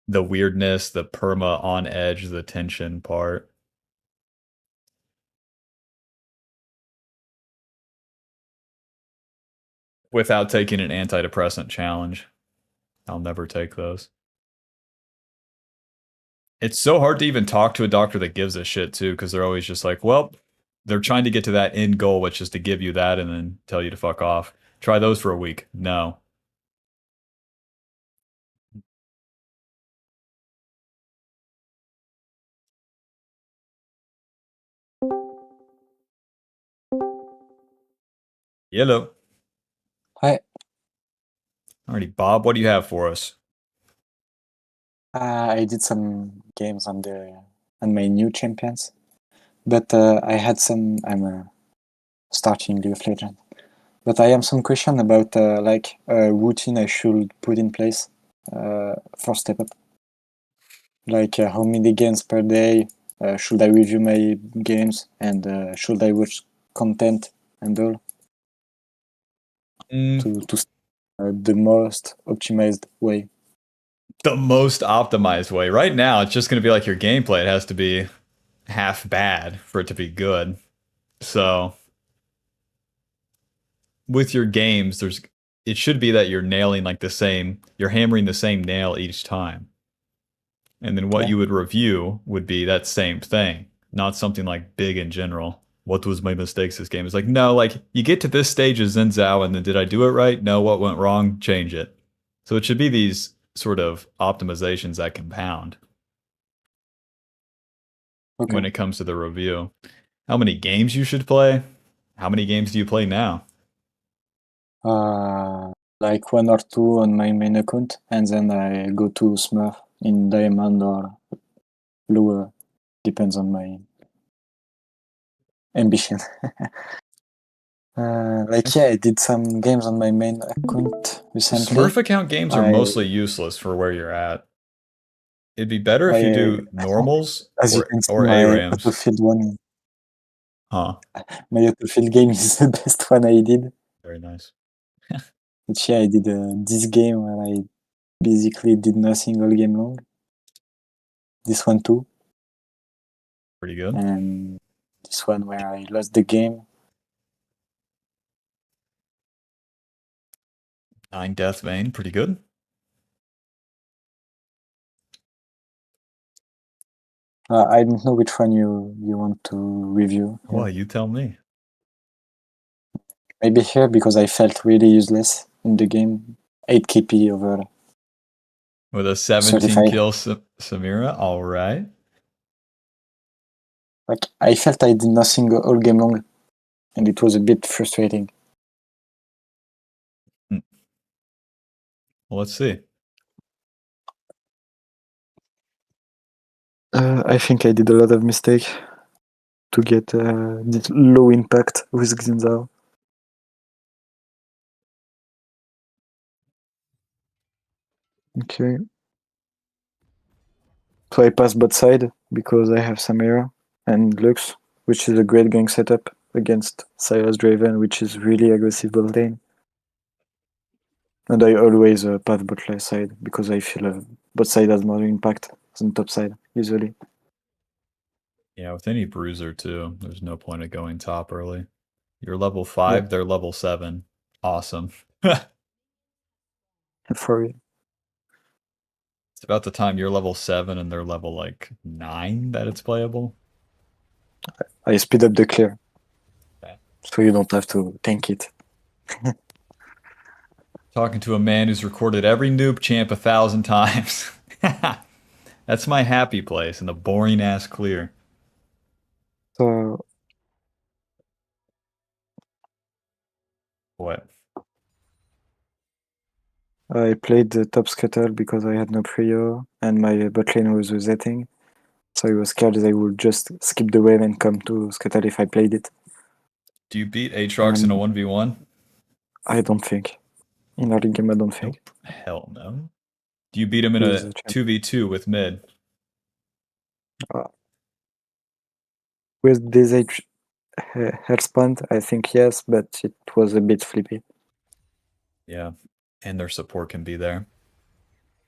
weirdness, the perma on edge, the tension part. Without taking an antidepressant challenge. I'll never take those. It's so hard to even talk to a doctor that gives a shit too, because they're always just like, well, they're trying to get to that end goal, which is to give you that and then tell you to fuck off. Try those for a week. No. Yellow. Hi, Alrighty, Bob, what do you have for us? I did some games on my new champions, but I had some. I'm starting League of Legends, but I have some question about like a routine I should put in place for step up. Like how many games per day? Should I review my games and should I watch content and all to the most optimized way? The most optimized way. Right now, it's just going to be like your gameplay. It has to be half bad for it to be good. So with your games, it should be that you're nailing like you're hammering the same nail each time. And then what Yeah. you would review would be that same thing, not something like big in general. What was my mistakes this game? It's like, no, like you get to this stage of Zen Zhao and then did I do it right? No, what went wrong? Change it. So it should be these sort of optimizations that compound Okay. when it comes to the review. How many games you should play? How many games do you play now? Like one or two on my main account, and then I go to Smurf in Diamond or lower, depends on my ambition. Like yeah, I did some games on my main account recently. Smurf account games are I, mostly useless for where you're at. It'd be better if you I do normals as you or can see, or my ARAMs. Battlefield one, Huh. my Battlefield game is the best one I did. Very nice. But yeah, I did this game where I basically did nothing all game long. This one too, Pretty good. and this one where I lost the game. 9 Death Vein, pretty good. I don't know which one you want to review. Yeah. Well, you tell me. Maybe here because I felt really useless in the game. 8 KP over With a 17 35. kill Samira, all right. Like I felt I did nothing all game long, and it was a bit frustrating. Well, let's see. I think I did a lot of mistake. to get this low impact with Xinzao. Okay. So I pass bot side because I have Samira and Lux, which is a great gang setup against Sylas Draven, which is really aggressive bot lane. And I always pass bot left side because I feel bot side has more impact than top side, usually. Yeah, with any bruiser too, there's no point of going top early. You're level 5, they're level 7. Awesome. For real. It's about the time you're level 7 and they're level like 9 that it's playable. I speed up the clear. Okay. So you don't have to tank it. Talking to a man who's recorded every noob champ 1,000 times. That's my happy place in the boring ass clear. So What? I played the top scuttle because I had no prio and my bot lane was resetting. So I was scared that I would just skip the wave and come to scuttle if I played it. Do you beat Aatrox in a 1v1? I don't think. In early game, I don't think. Nope. Hell no. Do you beat him in He's a a champ. 2v2 with mid? With this age Hellspawn, I think yes, but it was a bit flippy. Yeah. And their support can be there.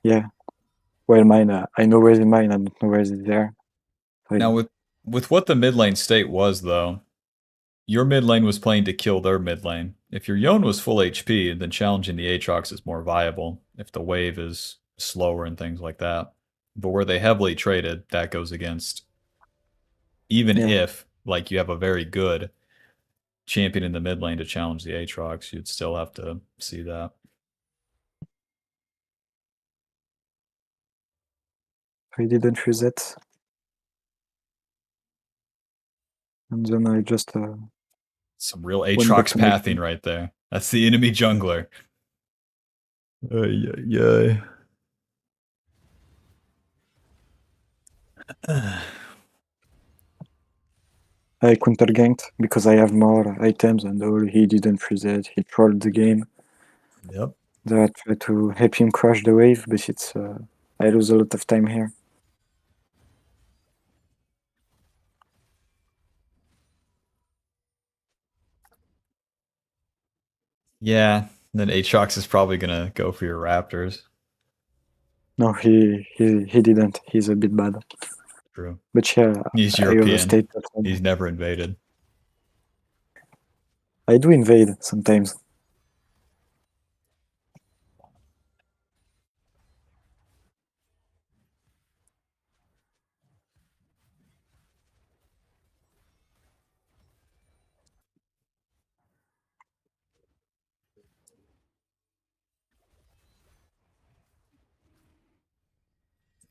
Yeah. Well, mine, I know where's mine, I don't know where's it there. Now with what the mid lane state was though, your mid lane was playing to kill their mid lane. If your Yone was full HP, then challenging the Aatrox is more viable if the wave is slower and things like that. But where they heavily traded, that goes against. Even Yeah. if like you have a very good champion in the mid lane to challenge the Aatrox, you'd still have to see that. I didn't reset. And then I just Some real back Aatrox to my pathing team. right there. That's the enemy jungler. Yeah. I counter ganked because I have more items and all. He didn't reset. He trolled the game. Yep. Then I tried to help him crash the wave, but it's I lose a lot of time here. Yeah. Then Aatrox is probably gonna go for your Raptors. No, he didn't. He's a bit bad. True. But yeah, He's I European. overstayed. He's never invaded. I do invade sometimes.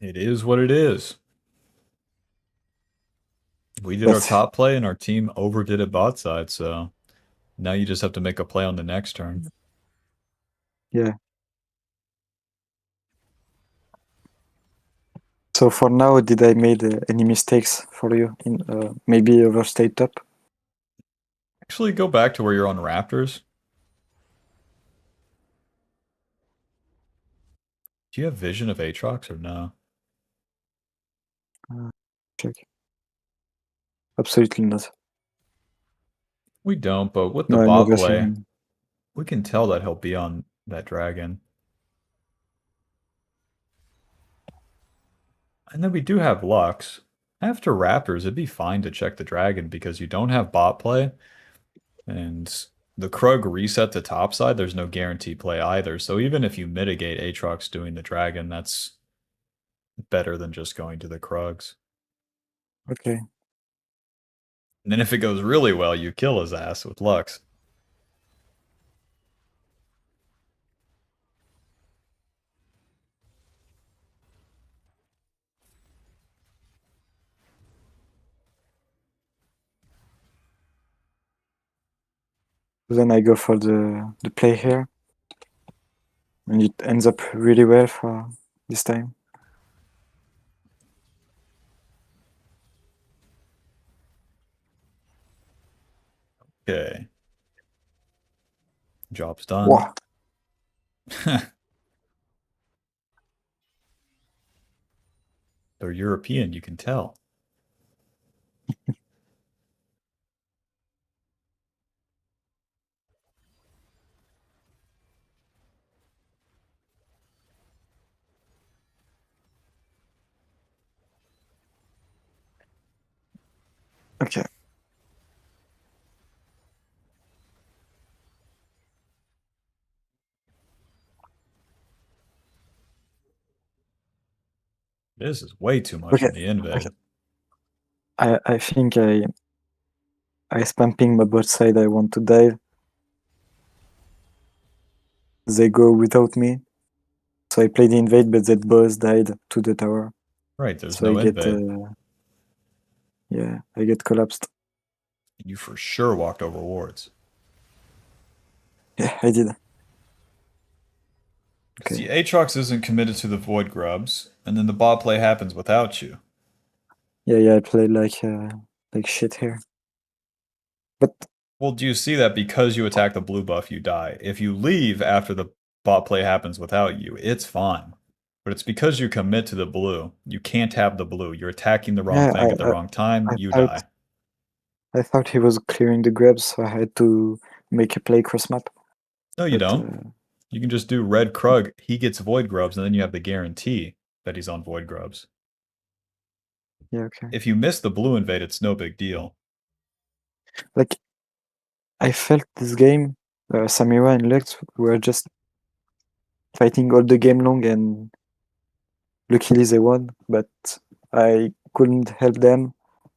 It is what it is. We did our But top play and our team overdid it bot side, so now you just have to make a play on the next turn. yeah. So for now, did I made any mistakes for you? In maybe overstayed top? Actually, go back to where you're on Raptors. Do you have vision of Aatrox or no? Check. Absolutely not. We don't, but with the No, I'm bot play, overthinking. we can tell that he'll be on that dragon. And then we do have Lux. After Raptors, it'd be fine to check the dragon because you don't have bot play. And the Krug reset to top side, there's no guarantee play either. So even if you mitigate Aatrox doing the dragon, that's better than just going to the Krugs. Okay. And then if it goes really well, you kill his ass with Lux. Then I go for the play here. And it ends up really well for this time. Okay. Job's done. Wow. They're European, you can tell. Okay. This is way too much Okay. in the invade. Okay. I think I spamming my bot side. I want to dive. They go without me. So I played invade, but that boss died to the tower. Right, there's So no I get invade. yeah, I get collapsed. You for sure walked over wards. Yeah, I did. Because Okay. the Aatrox isn't committed to the Void Grubs, and then the bot play happens without you. Yeah, I played like shit here. But Well, do you see that because you attack the blue buff, you die? If you leave after the bot play happens without you, it's fine. But it's because you commit to the blue. You can't have the blue. You're attacking the wrong yeah, thing at the wrong time, I you thought die. I thought he was clearing the grabs, so I had to make a play cross map. No, you But don't. You can just do red Krug, he gets Void Grubs, and then you have the guarantee that he's on Void Grubs. yeah, okay. If you miss the blue invade, it's no big deal. Like I felt this game, Samira and Lux were just fighting all the game long, and luckily they won. But I couldn't help them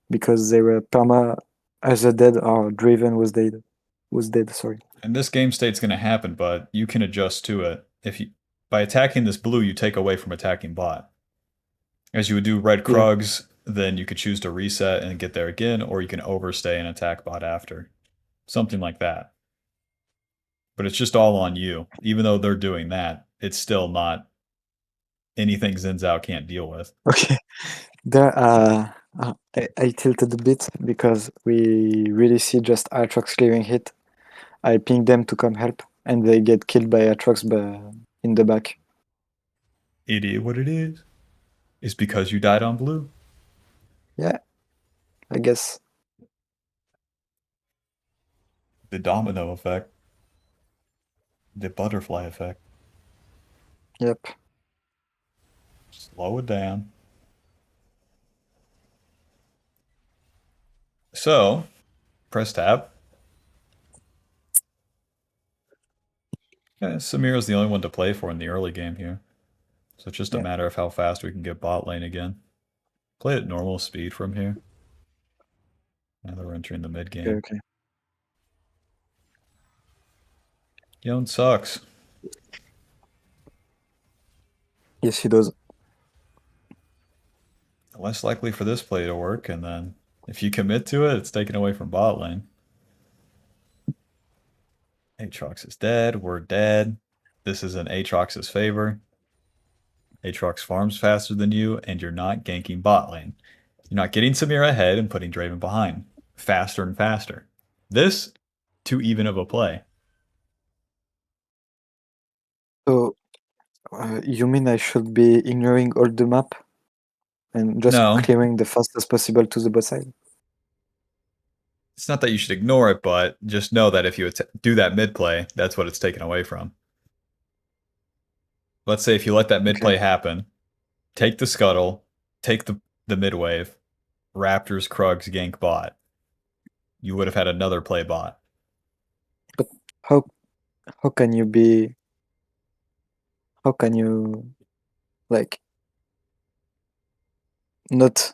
because they were perma either dead or Draven was dead. Sorry. And this game state's going to happen, but you can adjust to it. If you by attacking this blue, you take away from attacking bot. As you would do red Yeah. Krugs, then you could choose to reset and get there again, or you can overstay and attack bot after. Something like that. But it's just all on you. Even though they're doing that, it's still not anything Zinzao can't deal with. Okay. There, I tilted a bit because we really see just Aatrox clearing hit. I ping them to come help, and they get killed by Aatrox in the back. It is what it is. It's because you died on blue. Yeah, I guess. The domino effect. The butterfly effect. Yep. Slow it down. So, press tab. Yeah, Samira's the only one to play for in the early game here. So it's just a Yeah. matter of how fast we can get bot lane again. Play at normal speed from here. Now that we're entering the mid game. Okay. Yon sucks. Yes, he does. Less likely for this play to work, and then if you commit to it, it's taken away from bot lane. Aatrox is dead. We're dead. This is in Aatrox's favor. Aatrox farms faster than you, and you're not ganking bot lane. You're not getting Samira ahead and putting Draven behind. Faster and faster. This, too even of a play. So, you mean I should be ignoring all the map and just No. clearing the fastest possible to the bot side? It's not that you should ignore it, but just know that if you do that mid play, that's what it's taken away from. Let's say if you let that mid play happen, take the scuttle, take the mid wave, Raptors, Krugs, gank bot. You would have had another play bot. But how can you be? How can you, like, not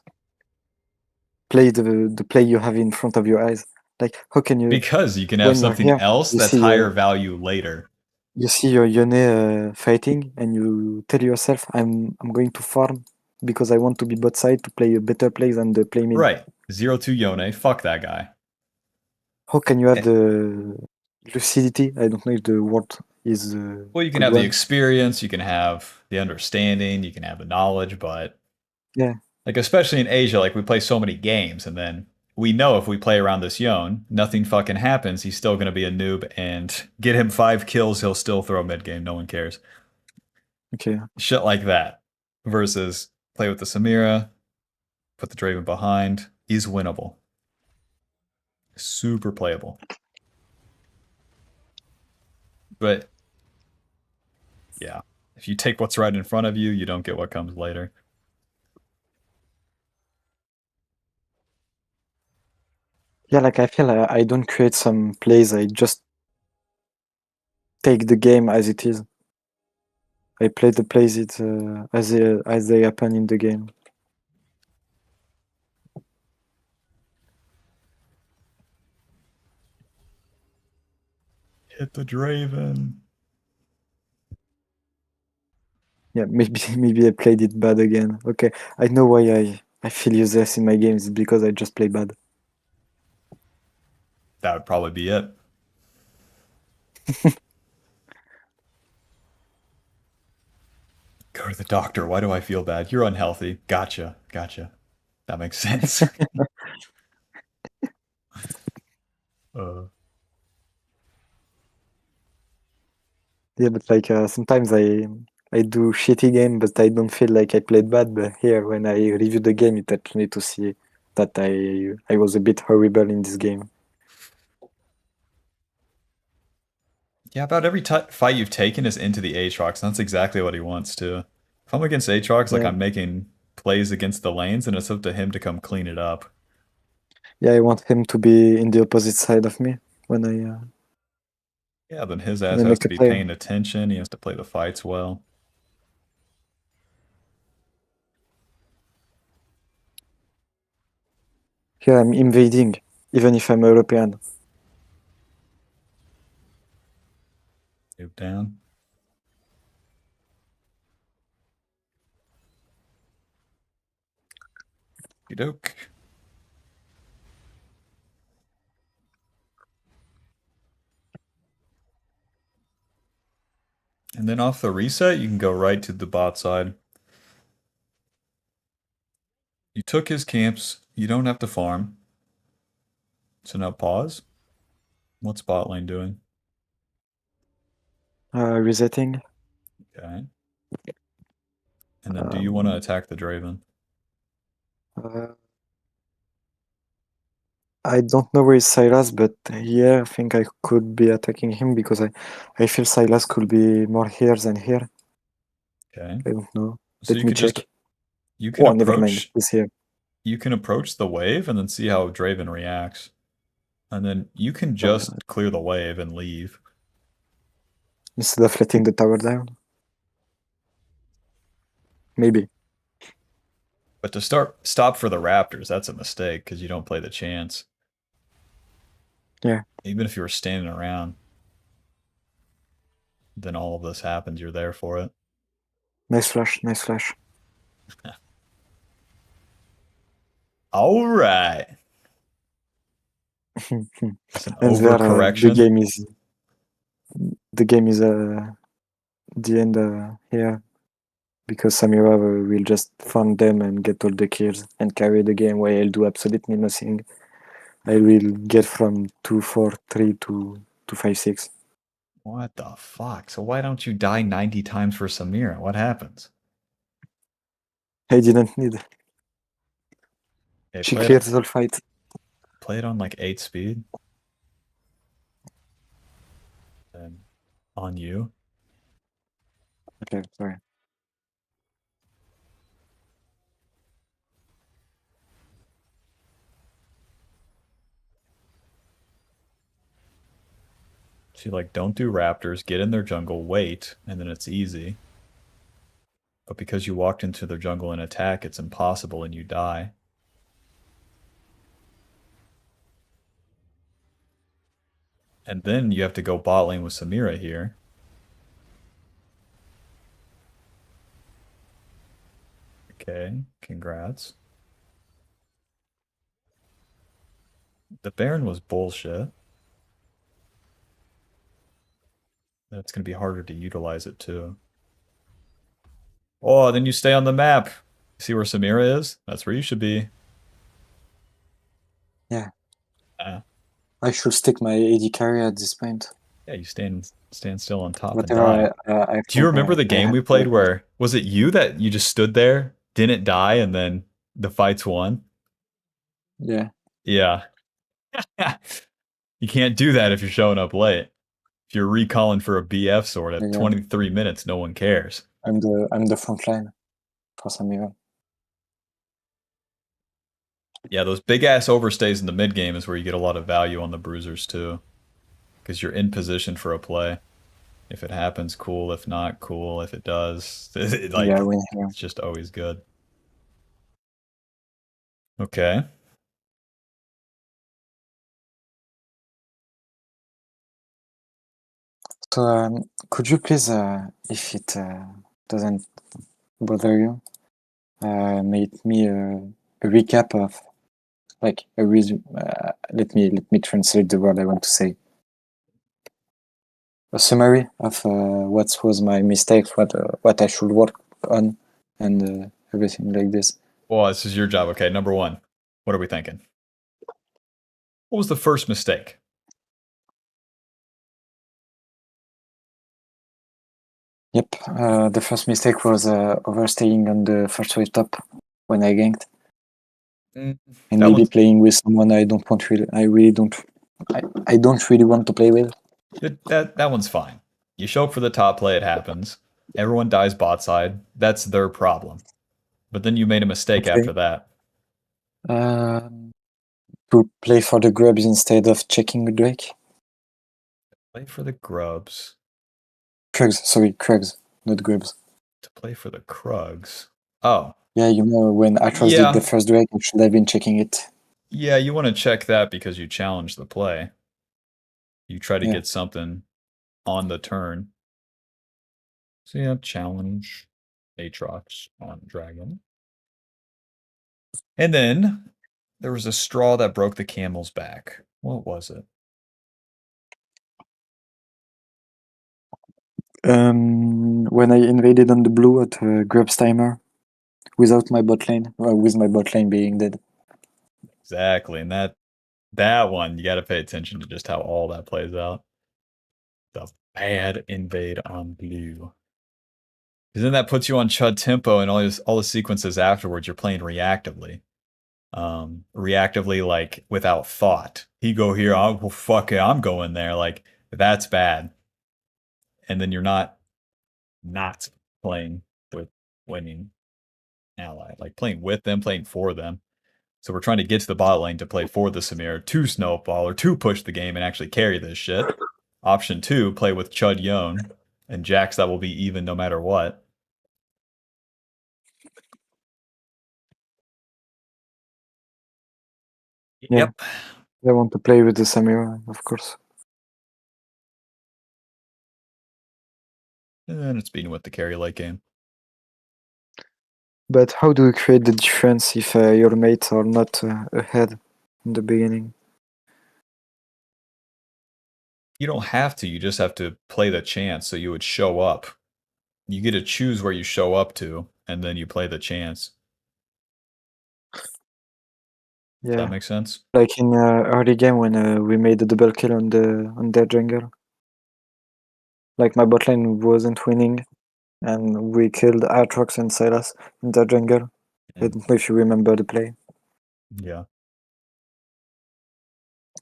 play the play you have in front of your eyes? Like, how can you? Because you can have when you're something here, else you that's see higher value later. You see your Yone fighting, and you tell yourself, "I'm going to farm because I want to be bot side to play a better play than the play mid." Right. 0-2 Yone. Fuck that guy. How can you have the lucidity? I don't know if the word is. Well, you can good have the one. experience, you can have the understanding, you can have the knowledge, but Yeah. like especially in Asia, like we play so many games, and then we know if we play around this Yone, nothing fucking happens. He's still going to be a noob, and get him 5 kills, he'll still throw mid game. No one cares. Okay. Shit like that. Versus play with the Samira, put the Draven behind. He's winnable. Super playable. But yeah, if you take what's right in front of you, you don't get what comes later. Yeah, like I feel I don't create some plays. I just take the game as it is. I play the plays as they happen in the game. Hit the Draven. Yeah, maybe I played it bad again. Okay, I know why I feel useless in my games. It's because I just play bad. That would probably be it. Go to the doctor. Why do I feel bad? You're unhealthy. Gotcha. Gotcha. That makes sense. uh, Yeah, but like sometimes I do shitty game, but I don't feel like I played bad. But here, when I review the game, it helps me to see that I was a bit horrible in this game. yeah, about every fight you've taken is into the Aatrox. That's exactly what he wants too. If I'm against Aatrox, like Yeah, I'm making plays against the lanes, and it's up to him to come clean it up. yeah, I want him to be in the opposite side of me when Yeah, then his when ass I has make to a be play. paying attention. He has to play the fights well. Here I'm invading, even if I'm European. Move down. Doke. And then off the reset, you can go right to the bot side. You took his camps. You don't have to farm. So now pause. What's bot lane doing? Resetting. Okay. And then do you want to attack the Draven? Uh, I don't know where is Silas, but yeah, I think I could be attacking him because I feel Silas could be more here than here. Okay. I don't know. So Let you me could just check. you can Oh, never mind. approach He's here. you can approach the wave and then see how Draven reacts. And then you can just clear the wave and leave. Instead of letting the tower down. Maybe. But to stop for the Raptors, that's a mistake because you don't play the chance. Yeah. Even if you were standing around, then all of this happens. You're there for it. Nice flash. Nice flash. All right. It's an And there, overcorrection. the game is the end here because Samira will just farm them and get all the kills and carry the game while I'll do absolutely nothing. I will get from 2-4-3 to 5-6. What the fuck? So why don't you die 90 times for Samira? What happens? I didn't need. Okay, She cleared the whole fight. play it on like 8 speed. And on you. Okay, sorry. See, like, don't do Raptors, get in their jungle, wait, and then it's easy. But because you walked into their jungle and attack, it's impossible and you die. And then you have to go bot lane with Samira here. Okay, congrats. The Baron was bullshit. It's going to be harder to utilize it too. Oh, then you stay on the map. See where Samira is? That's where you should be. I should stick my AD carry at this point. Yeah, you stand still on top and Whatever die. I Do you think remember the I game had we to played where was it you that you just stood there, didn't die, and then the fights won? yeah. Yeah. You can't do that if you're showing up late. If you're recalling for a BF sword at Yeah. 23 minutes, no one cares. I'm the front line for Samira. Yeah, those big ass overstays in the mid game is where you get a lot of value on the bruisers too. Because you're in position for a play. If it happens, cool. If not, cool. If it does, Yeah, win here. it's just always good. Okay. So could you please, if it doesn't bother you, make me a recap of like a reason. Let me translate the word I want to say. A summary of what was my mistakes, what I should work on, and everything like this. Well, this is your job. Okay, number one. What are we thinking? What was the first mistake? Yep, the first mistake was overstaying on the first wave top when I ganked, and That maybe one's playing with someone I don't really want to play with. that one's fine. You show up for the top play, it happens. Everyone dies bot side. That's their problem. But then you made a mistake Okay. after that. To play for the grubs instead of checking the Drake. Play for the grubs. Krugs, not grubs. To play for the Krugs. Oh. Yeah, you know, when Atros Yeah. did the first Drake, I should have been checking it. Yeah, you want to check that because you challenge the play. You try to Yeah. get something on the turn. So yeah, challenge Aatrox on Dragon. And then there was a straw that broke the camel's back. What was it? When I invaded on the blue at grubs timer without my bot lane, with my bot lane being dead. Exactly. And that one, you got to pay attention to just how all that plays out. The bad invade on blue. Because then that puts you on Chud tempo and all the sequences afterwards, you're playing reactively. Reactively, like without thought. He go here, oh, well, fuck it, I'm going there. Like, that's bad. And then you're not playing with winning ally. Like playing with them, playing for them. So we're trying to get to the bot lane to play for the Samir, to snowball or to push the game and actually carry this shit. Option 2, play with Chud Yone and Jax that will be even no matter what. Yeah. Yep. I want to play with the Samira, of course. And it's beaten with the carry late game. But how do you create the difference if your mates are not ahead in the beginning? You don't have to, you just have to play the chance so you would show up. You get to choose where you show up to, and then you play the chance. Yeah. Does that make sense? Like in early game when we made a double kill on their jungle. Like my bot lane wasn't winning, and we killed Aatrox and Sylas in their jungle. I don't know if you remember the play. Yeah.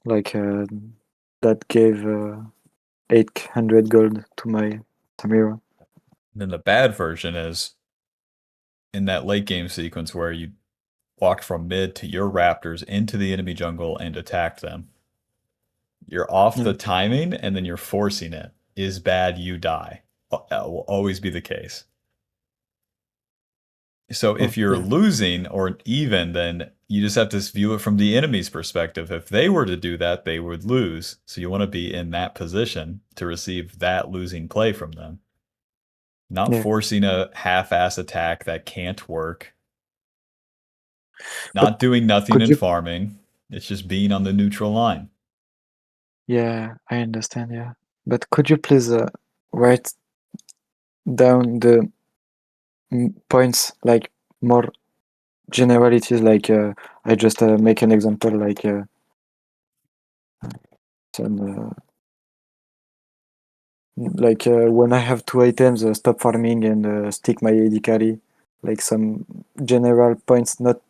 Like that gave 800 gold to my Samira. Then the bad version is in that late game sequence where you walked from mid to your raptors into the enemy jungle and attacked them. You're off the timing and then you're forcing it. Is bad, you die. That will always be the case. So if you're losing or even, then you just have to view it from the enemy's perspective. If they were to do that, they would lose. So you want to be in that position to receive that losing play from them. Not forcing a half-ass attack that can't work. Not doing nothing and farming. It's just being on the neutral line. Yeah, I understand, yeah. But could you please write down the points, like more generalities, like I just make an example, like And when I have 2 items, stop farming and stick my AD carry. Like some general points not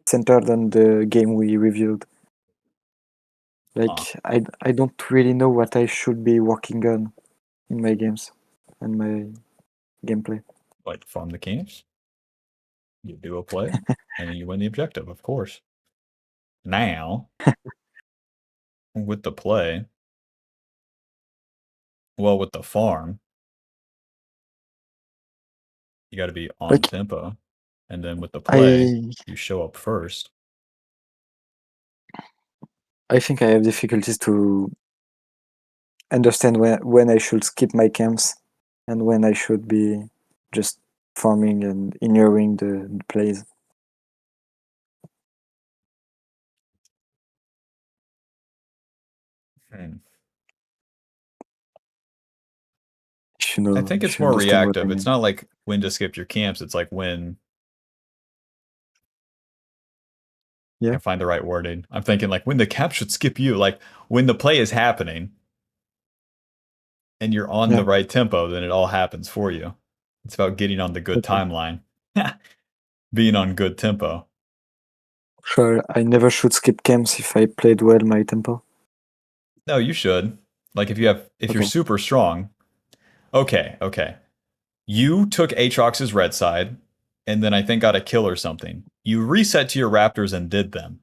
centered on the game we reviewed. Like I don't really know what I should be working on in my games and my gameplay. Like farm the camps, you do a play, and then you win the objective, of course. Now, with the play, well, with the farm, you got to be on Like tempo. And then with the play, I you show up first. I think I have difficulties to understand when I should skip my camps and when I should be just farming and ignoring the plays. Hmm. If you know, I think it's if you more understand what I reactive. It's mean. not like when to skip your camps. It's like when I Yeah, can find the right wording. I'm thinking like when the camp should skip you, like when the play is happening and you're on yeah. the right tempo, then it all happens for you. It's about getting on the good Okay. timeline, being on good tempo. Sure, I never should skip camps if I played well my tempo. No, you should. Like if you're Okay. super strong. Okay. You took Aatrox's red side, and then I think got a kill or something. You reset to your Raptors and did them.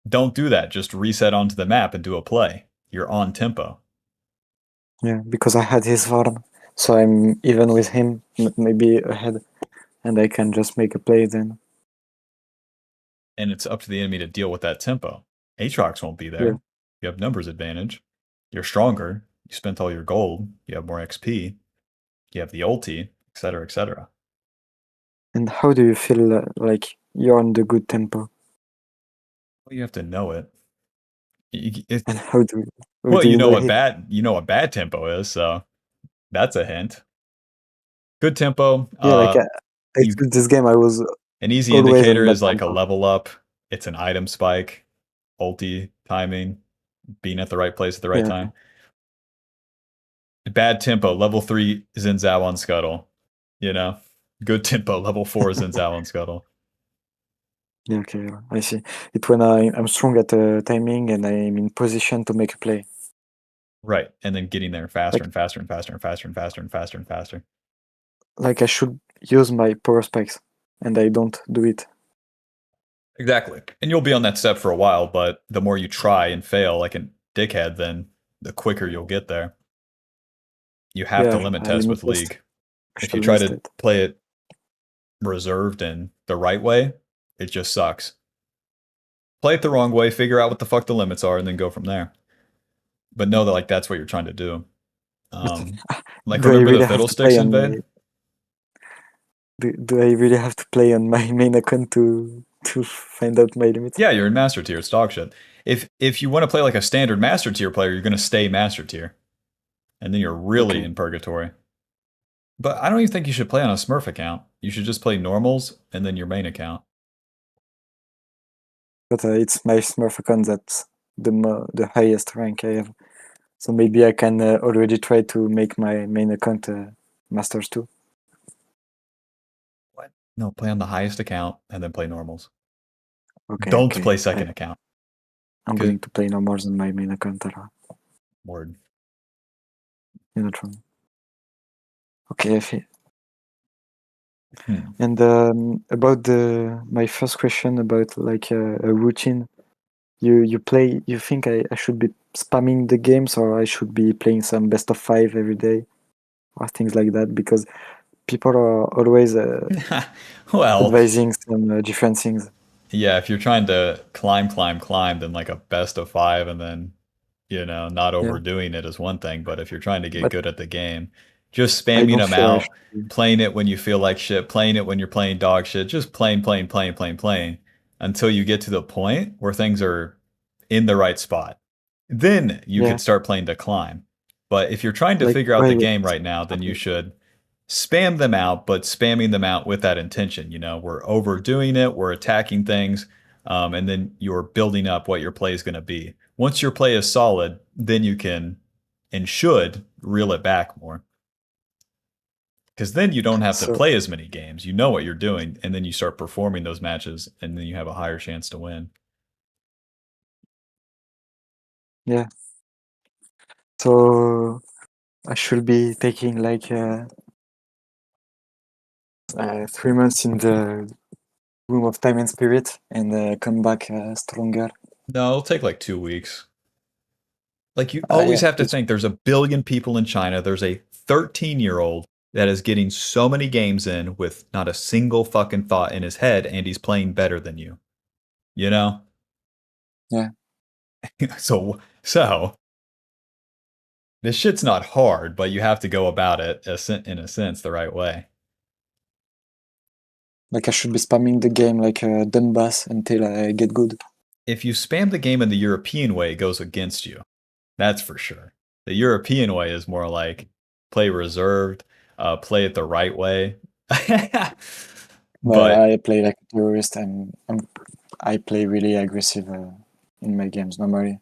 Don't do that. Just reset onto the map and do a play. You're on tempo. Yeah, because I had his farm, so I'm even with him, maybe ahead, and I can just make a play then. And it's up to the enemy to deal with that tempo. Aatrox won't be Yeah. there. You have numbers advantage. You're stronger. You spent all your gold. You have more XP. You have the ulti, etc., etc. And how do you feel like you're on the good tempo? Well, you have to know it. And how do Well, you know it? you know what bad tempo is, so that's a hint. Good tempo. Yeah, like I You took this game, I was an easy always on indicator bad is like a tempo. level up. It's an item spike, ulti timing, being at the right place at the right Yeah, time. Bad tempo, level 3 Xin Zhao on Scuttle. You know, good tempo, level 4 Xin Zhao on Scuttle. yeah, okay, yeah, I see. It's when I'm strong at timing and I'm in position to make a play. Right, and then getting there faster Like and faster and faster and faster and faster and faster and faster. like I should use my power spikes, and I don't do it. Exactly. And you'll be on that step for a while, but the more you try and fail like a dickhead, then the quicker you'll get there. You have to Yeah, limit I test limit with test. League. I If you shall try miss to it. play it reserved and the right way, it just sucks. Play it the wrong way, figure out what the fuck the limits are, and then go from there. But know that like that's what you're trying to do. But Like do I remember the really have to play Fiddlesticks on invade? my do I really have to play on my main account to find out my limits? Yeah, you're in Master Tier. It's dog shit. If you want to play like a standard Master Tier player, you're going to stay Master Tier, and then you're really Okay. in purgatory. But I don't even think you should play on a Smurf account. You should just play normals and then your main account. But it's my Smurf account that's the highest rank I have. So maybe I can already try to make my main account Masters too. What? No, play on the highest account and then play normals. Okay, Don't okay. play second account. I'm 'Cause- going to play no more than my main account. Word. You're not wrong. Okay, I see. Hmm. And about my first question about like a routine, you think I should be spamming the games or I should be playing some best of 5 every day or things like that, because people are always Well, advising some different things. yeah, if you're trying to climb, then like a best of 5 and then, not Yeah, overdoing it is one thing. But if you're trying to get but good at the game, just I spamming don't them feel I out, should be. playing it when you feel like shit, playing it when you're playing dog shit, just playing until you get to the point where things are in the right spot. Then you Yeah, could start playing to climb. But if you're trying to like figure out why the game right now, then you exactly? should spam them out, but spamming them out with that intention. We're overdoing it, we're attacking things, and then you're building up what your play is going to be. Once your play is solid, then you can and should reel it back more. Because then you don't have to So play as many games. You know what you're doing, and then you start performing those matches, and then you have a higher chance to win. yeah. So I should be taking like 3 months in the room of time and spirit and come back stronger. No, it'll take like 2 weeks. Like you Yeah, always have to it's, think there's a billion people in China. There's a 13-year-old that is getting so many games in with not a single fucking thought in his head, and he's playing better than you. You know? yeah. So this shit's not hard, but you have to go about it in a sense the right way. Like I should be spamming the game like Donbass until I get good. If you spam the game in the European way, it goes against you. That's for sure. The European way is more like play reserved, play it the right way. But I play like a terrorist. I play really aggressive in my games normally.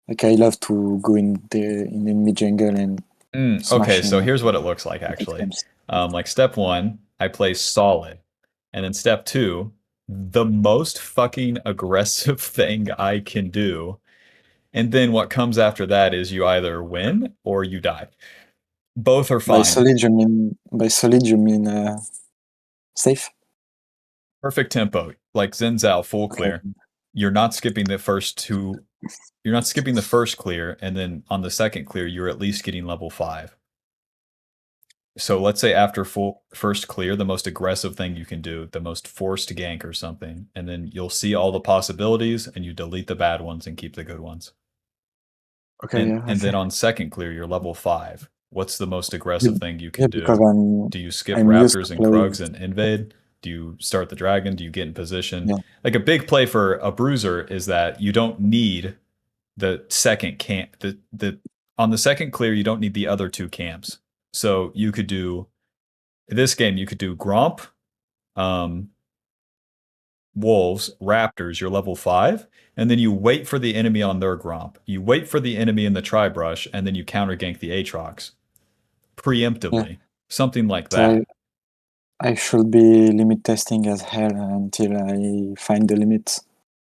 Like I love to go in the mid jungle and okay, smash so in here's what it looks like big actually. games. Like step 1, I play solid. And then step 2, the most fucking aggressive thing I can do. And then what comes after that is you either win or you die. Both are fine. By solid you mean safe? Perfect tempo, like Zen Zhao full Okay. clear. You're not skipping the first two. You're not skipping the first clear, and then on the second clear, you're at least getting level 5. So let's say after full first clear, the most aggressive thing you can do, the most forced gank or something, and then you'll see all the possibilities, and you delete the bad ones and keep the good ones. Okay, yeah. And then Okay. on second clear, you're level 5. What's the most aggressive thing you Yeah, can because do? Do you skip I'm used Raptors to and play. Krugs and invade? Do you start the dragon? Do you get in position? Yeah. Like a big play for a bruiser is that you don't need the second camp. The on the second clear, you don't need the other 2 camps. So you could do this game. You could do Gromp, Wolves, Raptors. You're level 5, and then you wait for the enemy on their Gromp. You wait for the enemy in the Tri-Brush, and then you counter gank the Aatrox preemptively. Something like So that. I should be limit testing as hell until I find the limits.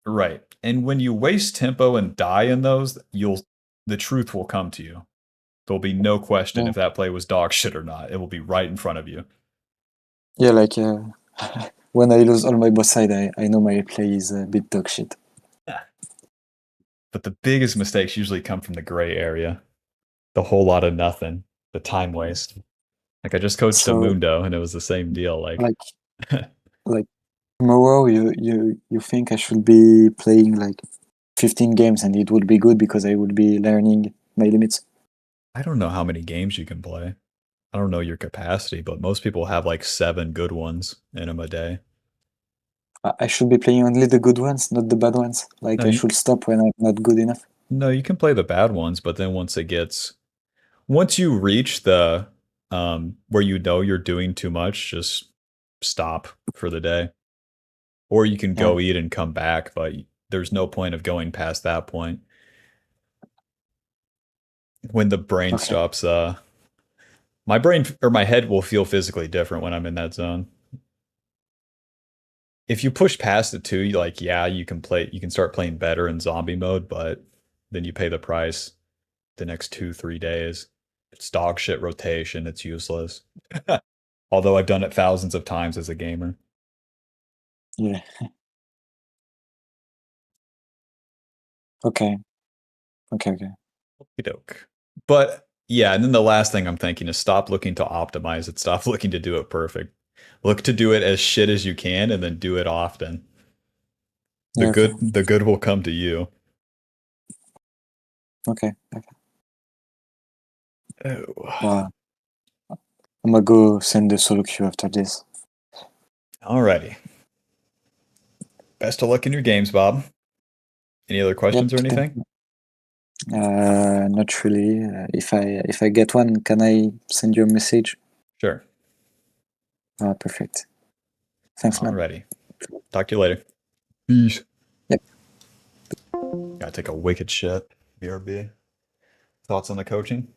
Right. And when you waste tempo and die in those, the truth will come to you. There'll be no question Yeah. if that play was dog shit or not. It will be right in front of you. Yeah, like when I lose all my boss side, I know my play is a bit dog shit. But the biggest mistakes usually come from the gray area. The whole lot of nothing. The time waste. Like I just coached a So Mundo and it was the same deal. Like like tomorrow, you think I should be playing like 15 games and it would be good because I would be learning my limits. I don't know how many games you can play. I don't know your capacity, but most people have like 7 good ones in them a day. I should be playing only the good ones, not the bad ones. Like No, I you, should stop when I'm not good enough. no, you can play the bad ones, but then once you reach the where you know you're doing too much, just stop for the day. Or you can go eat and come back, but there's no point of going past that point. When the brain Okay. stops my brain or my head will feel physically different when I'm in that zone. If you push past it too, you can start playing better in zombie mode, but then you pay the price the next 2-3 days. It's dog shit rotation, it's useless. Although I've done it thousands of times as a gamer. Yeah. Okay. Okay. Doke. But yeah, and then the last thing I'm thinking is stop looking to optimize it. Stop looking to do it perfect. Look to do it as shit as you can and then do it often. Yeah, okay. The good will come to you. Okay. Oh. Wow. I'm gonna go send the solo queue after this. Alrighty. Best of luck in your games, Bob. Any other questions or anything? Not really. If I get one, can I send you a message? Sure. Perfect. Thanks, man. Alrighty. Talk to you later. Peace. Yep. Gotta take a wicked shit. BRB. Thoughts on the coaching?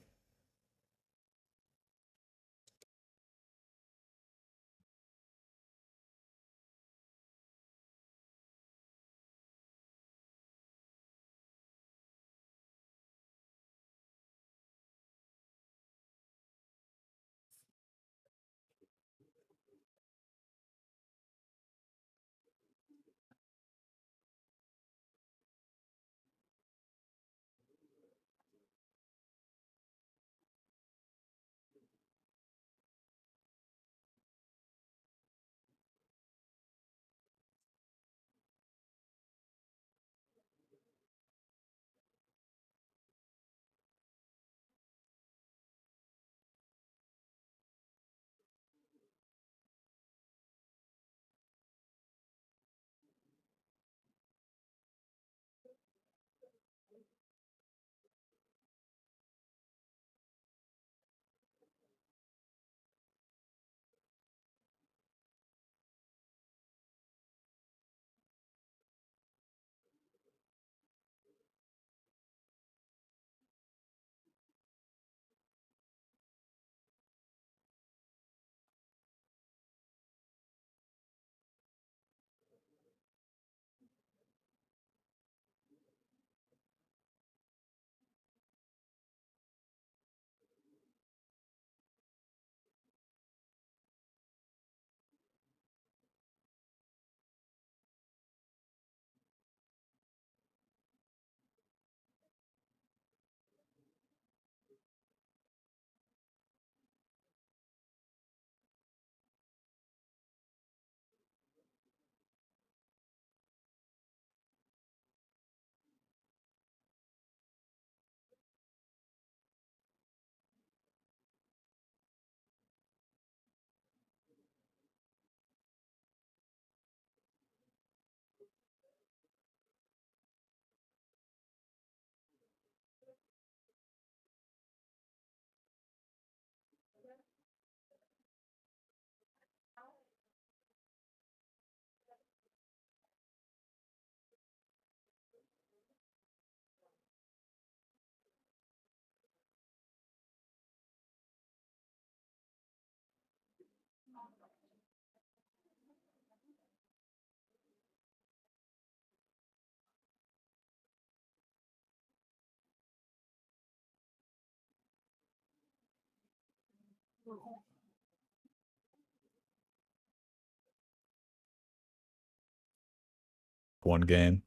One game.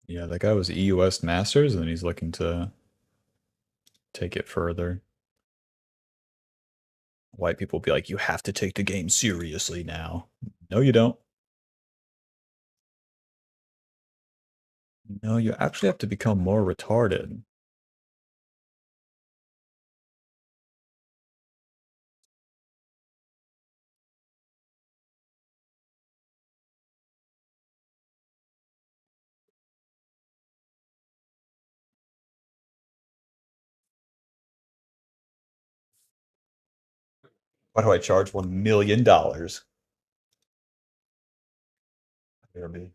Yeah, that guy was EUS Masters, and then he's looking to take it further. White people will be like, you have to take the game seriously now. No, you don't. No, you actually have to become more retarded. Why do I charge $1 million? BRB.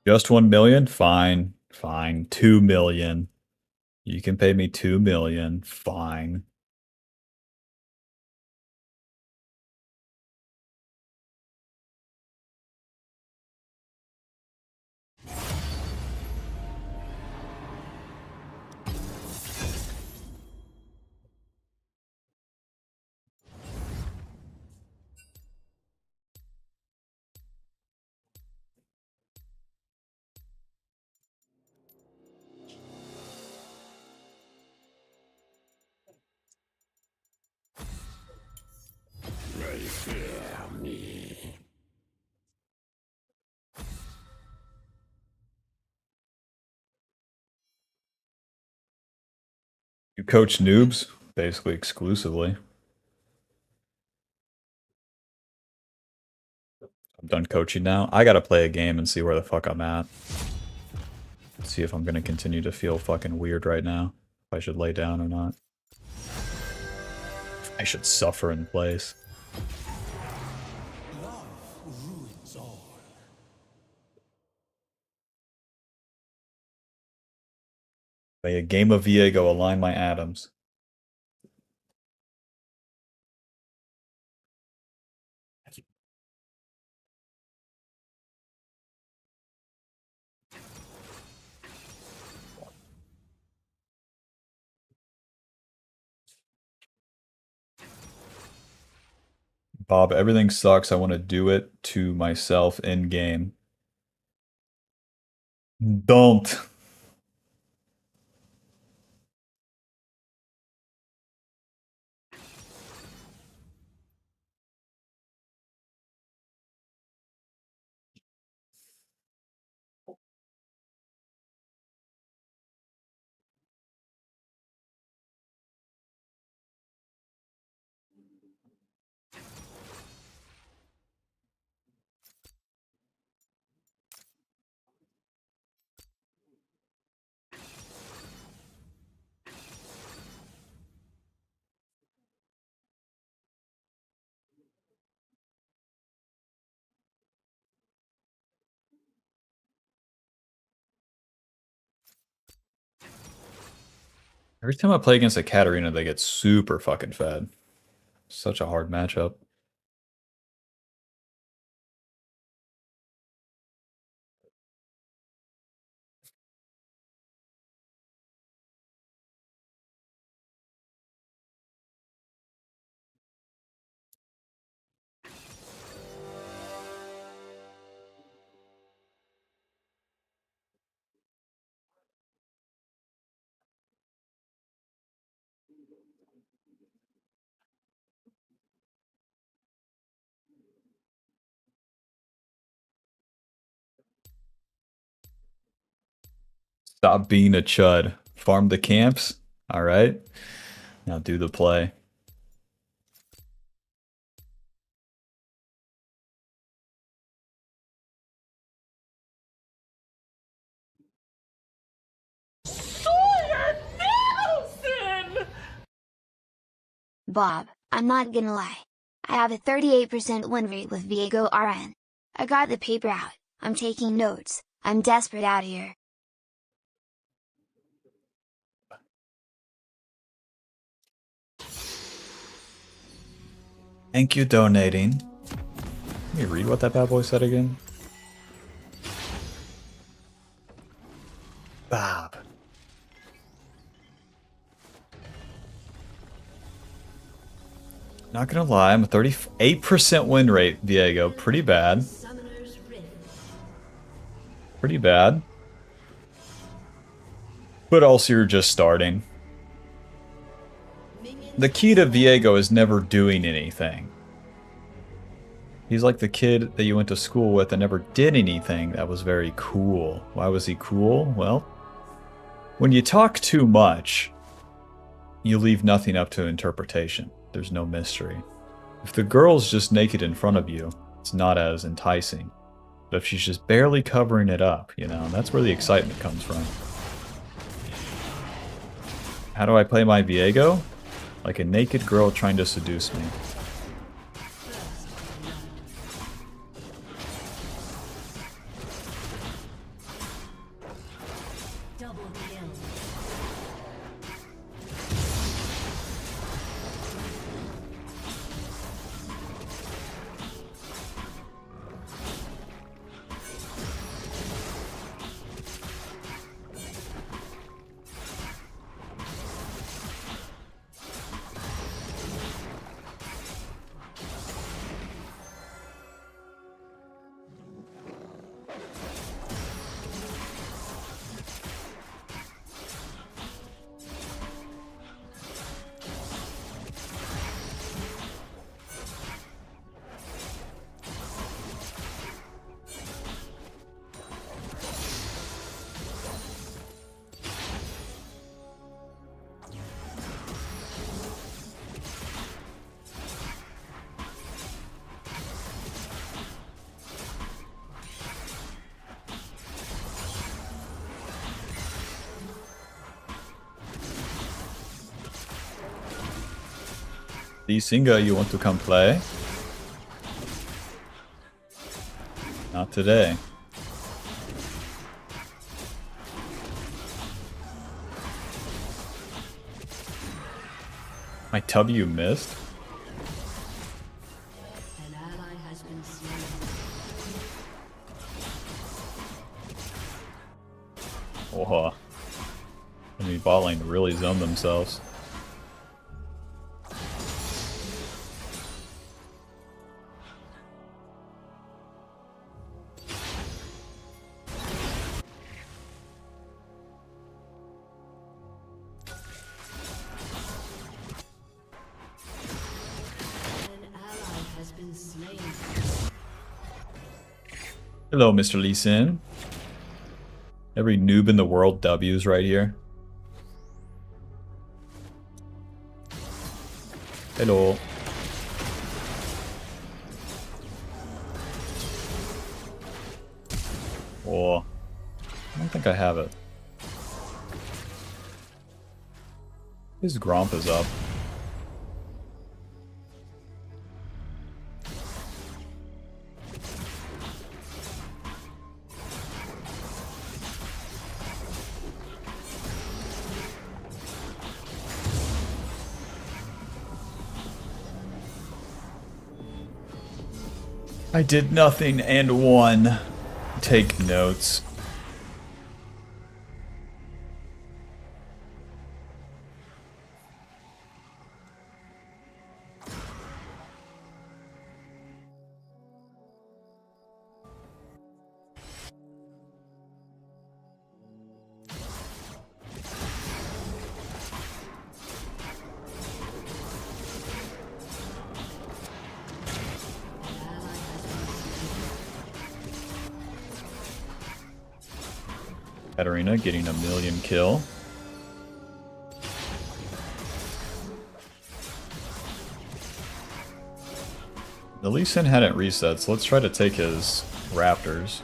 Just 1 million? Fine. Fine. 2 million. You can pay me 2 million. Fine. You coach noobs? Basically exclusively. I'm done coaching now. I gotta play a game and see where the fuck I'm at. See if I'm gonna continue to feel fucking weird right now. If I should lay down or not. I should suffer in place. May a game of Viego align my atoms. Bob, everything sucks. I want to do it to myself in game. Don't. Every time I play against a Katarina, they get super fucking fed. Such a hard matchup. Stop being a chud. Farm the camps. All right. Now do the play. Bob, I'm not gonna lie. I have a 38% win rate with Viego RN. I got the paper out, I'm taking notes, I'm desperate out here. Thank you, donating. Let me read what that bad boy said again. Bob. Not gonna lie, I'm a 38% win rate, Viego. Pretty bad. Summoner's Rift. Pretty bad. But also you're just starting. The key to Viego is never doing anything. He's like the kid that you went to school with and never did anything that was very cool. Why was he cool? Well, when you talk too much, you leave nothing up to interpretation. There's no mystery. If the girl's just naked in front of you, it's not as enticing. But if she's just barely covering it up, you know, that's where the excitement comes from. How do I play my Viego? Like a naked girl trying to seduce me. Singa, you want to come play? Not today. My W missed? An ally has been slain. Whoa. Enemy bot lane really zoned themselves. An ally has been slain. Hello, Mr. Lee Sin. Every noob in the world W's right here. Hello. Whoa. I don't think I have it. His Gromp is up. I did nothing and won. Take notes. Katarina getting a million kill. The Lee Sin hadn't reset, so let's try to take his Raptors.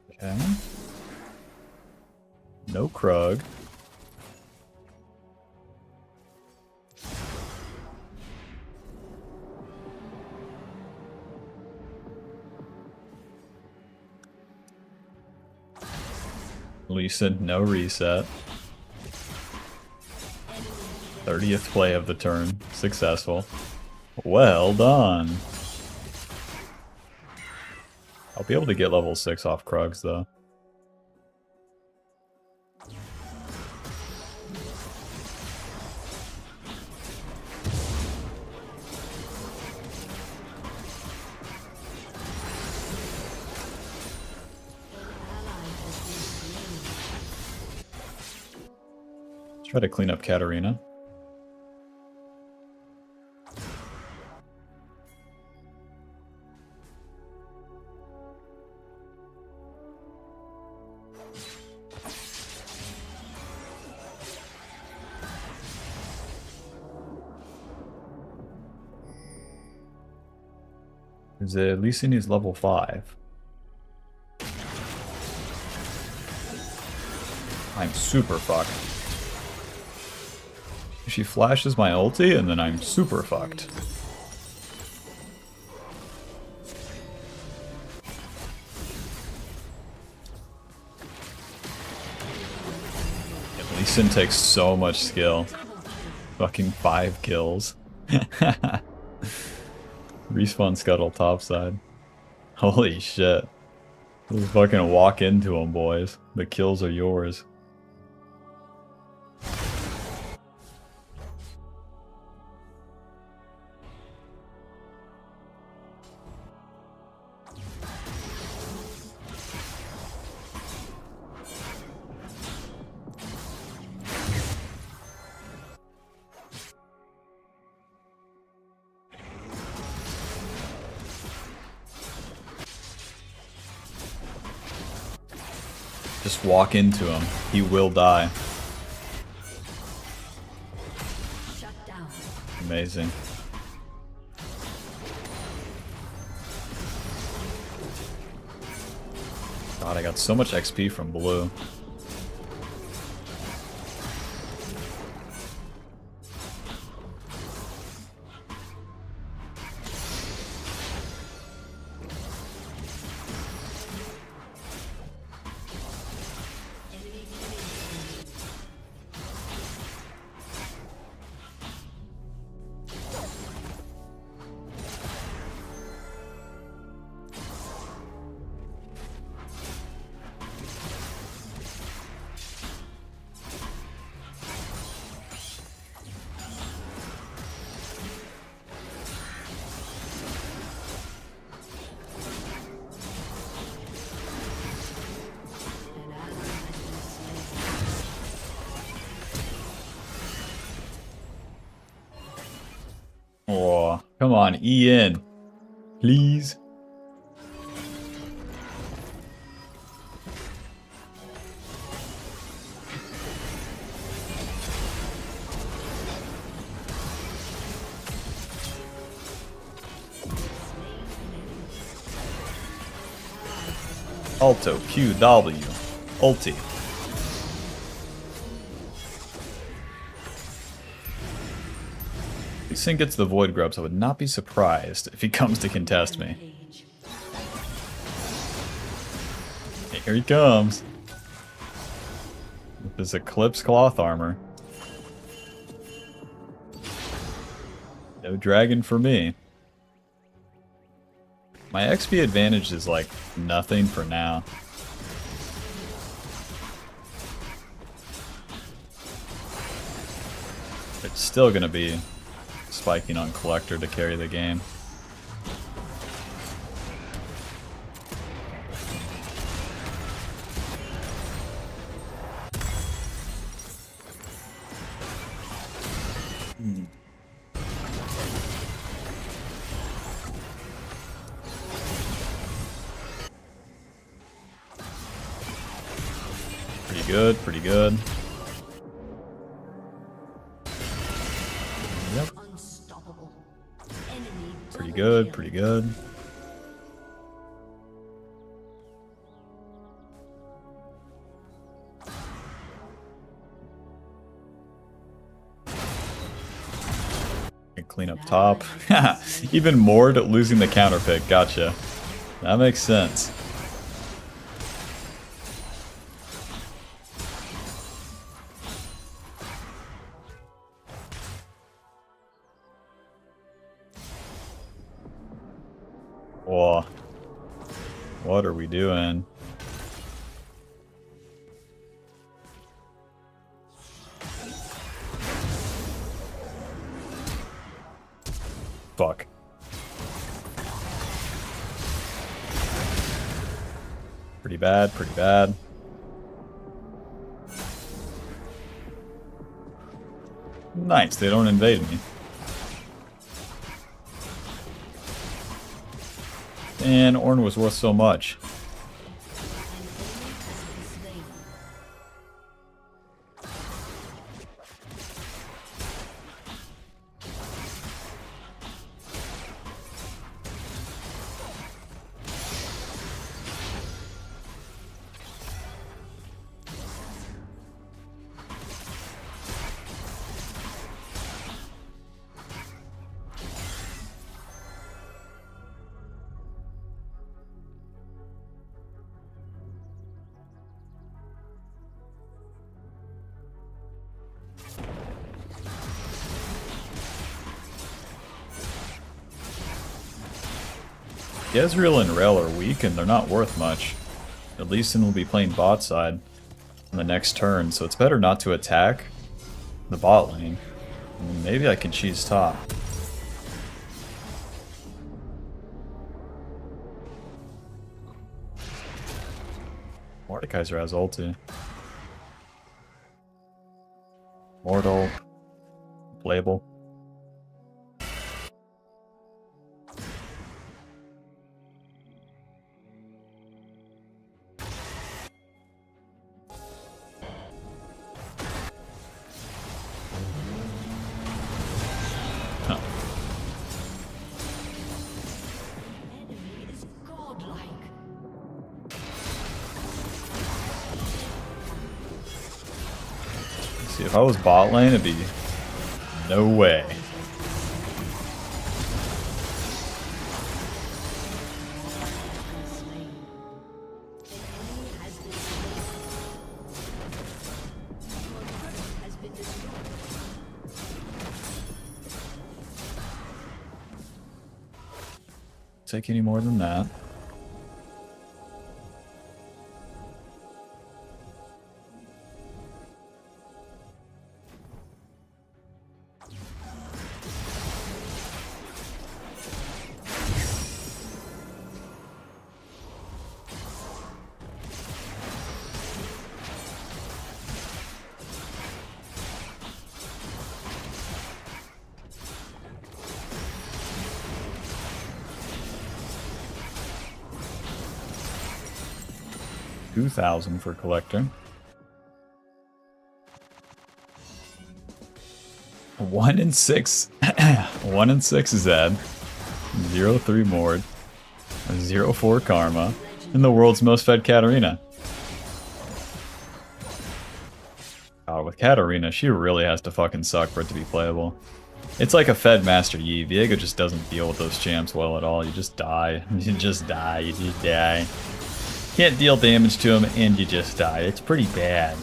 Okay. No Krug. Lee Sin, no reset. 30th play of the turn. Successful. Well done. I'll be able to get level 6 off Krugs, though. Try to clean up Katarina. Lee Sin is level 5. I'm super fucked. She flashes my ulti, and then I'm super fucked. Lee Sin takes so much skill. Fucking 5 kills. Respawn scuttle topside. Holy shit. Just fucking walk into him, boys. The kills are yours. Just walk into him. He will die. Shut down. Amazing. God, I got so much XP from blue. An ally has been slain. Oh, come on, Ian. Please. Alto QW. Ulti. If Lee Sin gets the Void Grubs, I would not be surprised if he comes to contest me. Age. Here he comes. With his Eclipse Cloth Armor. No dragon for me. My XP advantage is like nothing for now. It's still gonna be spiking on Collector to carry the game. Pretty good, pretty good. Yep, Unstoppable. Enemy pretty double good, kill. pretty good. Clean up top. Even more to losing the counter pick. Gotcha. That makes sense. Whoa. What are we doing? Fuck. Pretty bad, pretty bad. Nice, they don't invade me. And Ornn was worth so much. Ezreal and Rel are weak and they're not worth much. At least then we'll be playing bot side on the next turn, so it's better not to attack the bot lane. Maybe I can cheese top. Mordekaiser has ulti. Mortal. Label. Huh. Enemy is godlike. See, if I was bot lane, it'd be no way. Take any more than that. $2,000 for collector. 1 in 6. 1 in 6 Zed. 0-3 Mord. 0-4 Karma. And the world's most fed Katarina. God, with Katarina, she really has to fucking suck for it to be playable. It's like a fed Master Yi. Viego just doesn't deal with those champs well at all. You just die. You just die. You just die. Can't deal damage to him and you just die. It's pretty bad.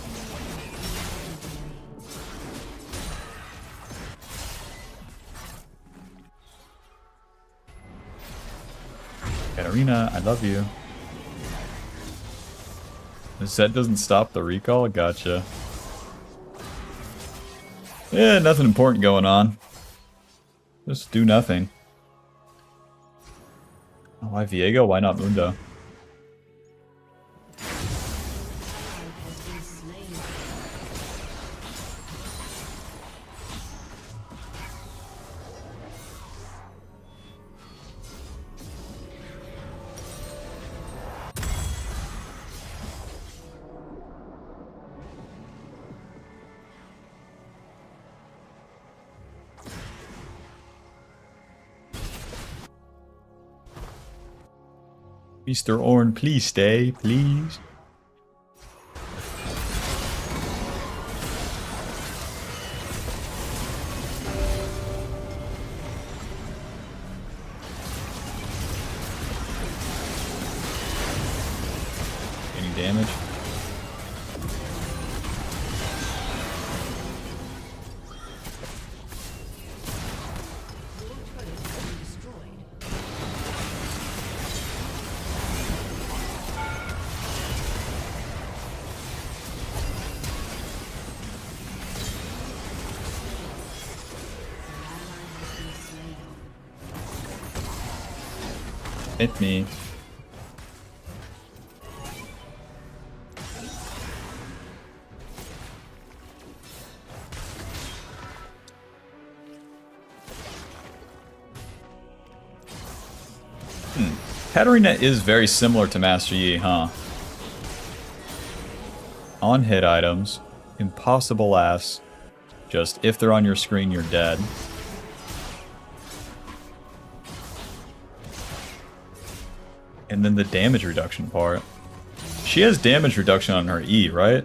Katarina, I love you. The set doesn't stop the recall? Gotcha. Yeah, nothing important going on. Just do nothing. Why Viego? Why not Mundo? Mr. Orn, please stay, please. Any damage? Hit me. Katarina is very similar to Master Yi, huh? On hit items, impossible ass. Just if they're on your screen, you're dead. And then the damage reduction part. She has damage reduction on her E, right?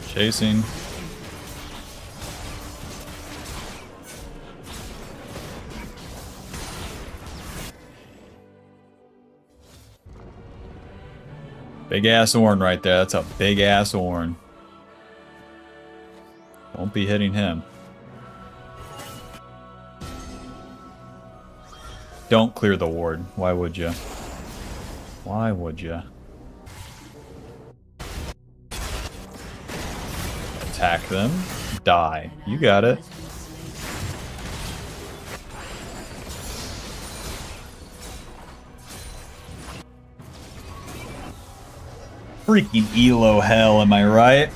Chasing. Big ass Orn right there. That's a big ass Orn. Won't be hitting him. Don't clear the ward. Why would you? Why would you? Attack them. Die. You got it. Freaking Elo hell, am I right?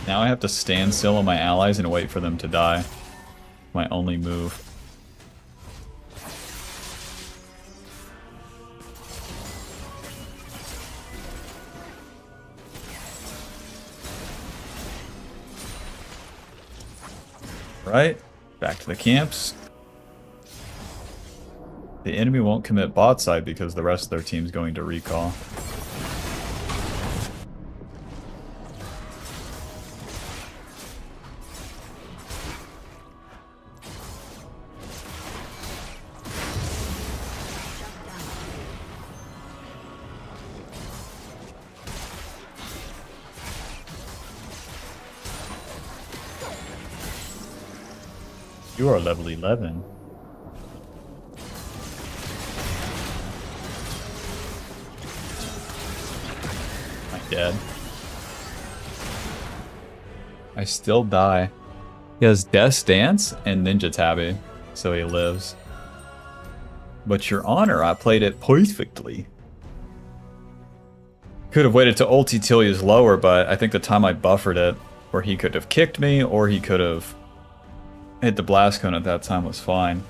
Now I have to stand still on my allies and wait for them to die. My only move. Right, back to the camps. The enemy won't commit bot side because the rest of their team's going to recall. You are level 11. I'm dead. I still die. He has Death Dance and Ninja Tabby, so he lives. But your honor, I played it perfectly. Could have waited to ulti till he was lower, but I think the time I buffered it, where he could have kicked me, or he could have hit the blast cone at that time, was fine.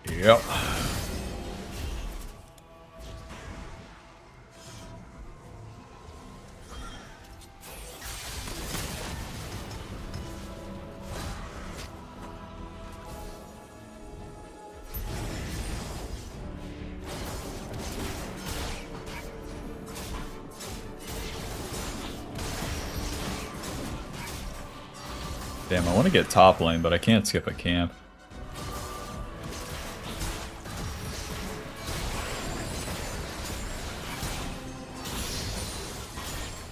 Yep. Damn, I want to get top lane, but I can't skip a camp.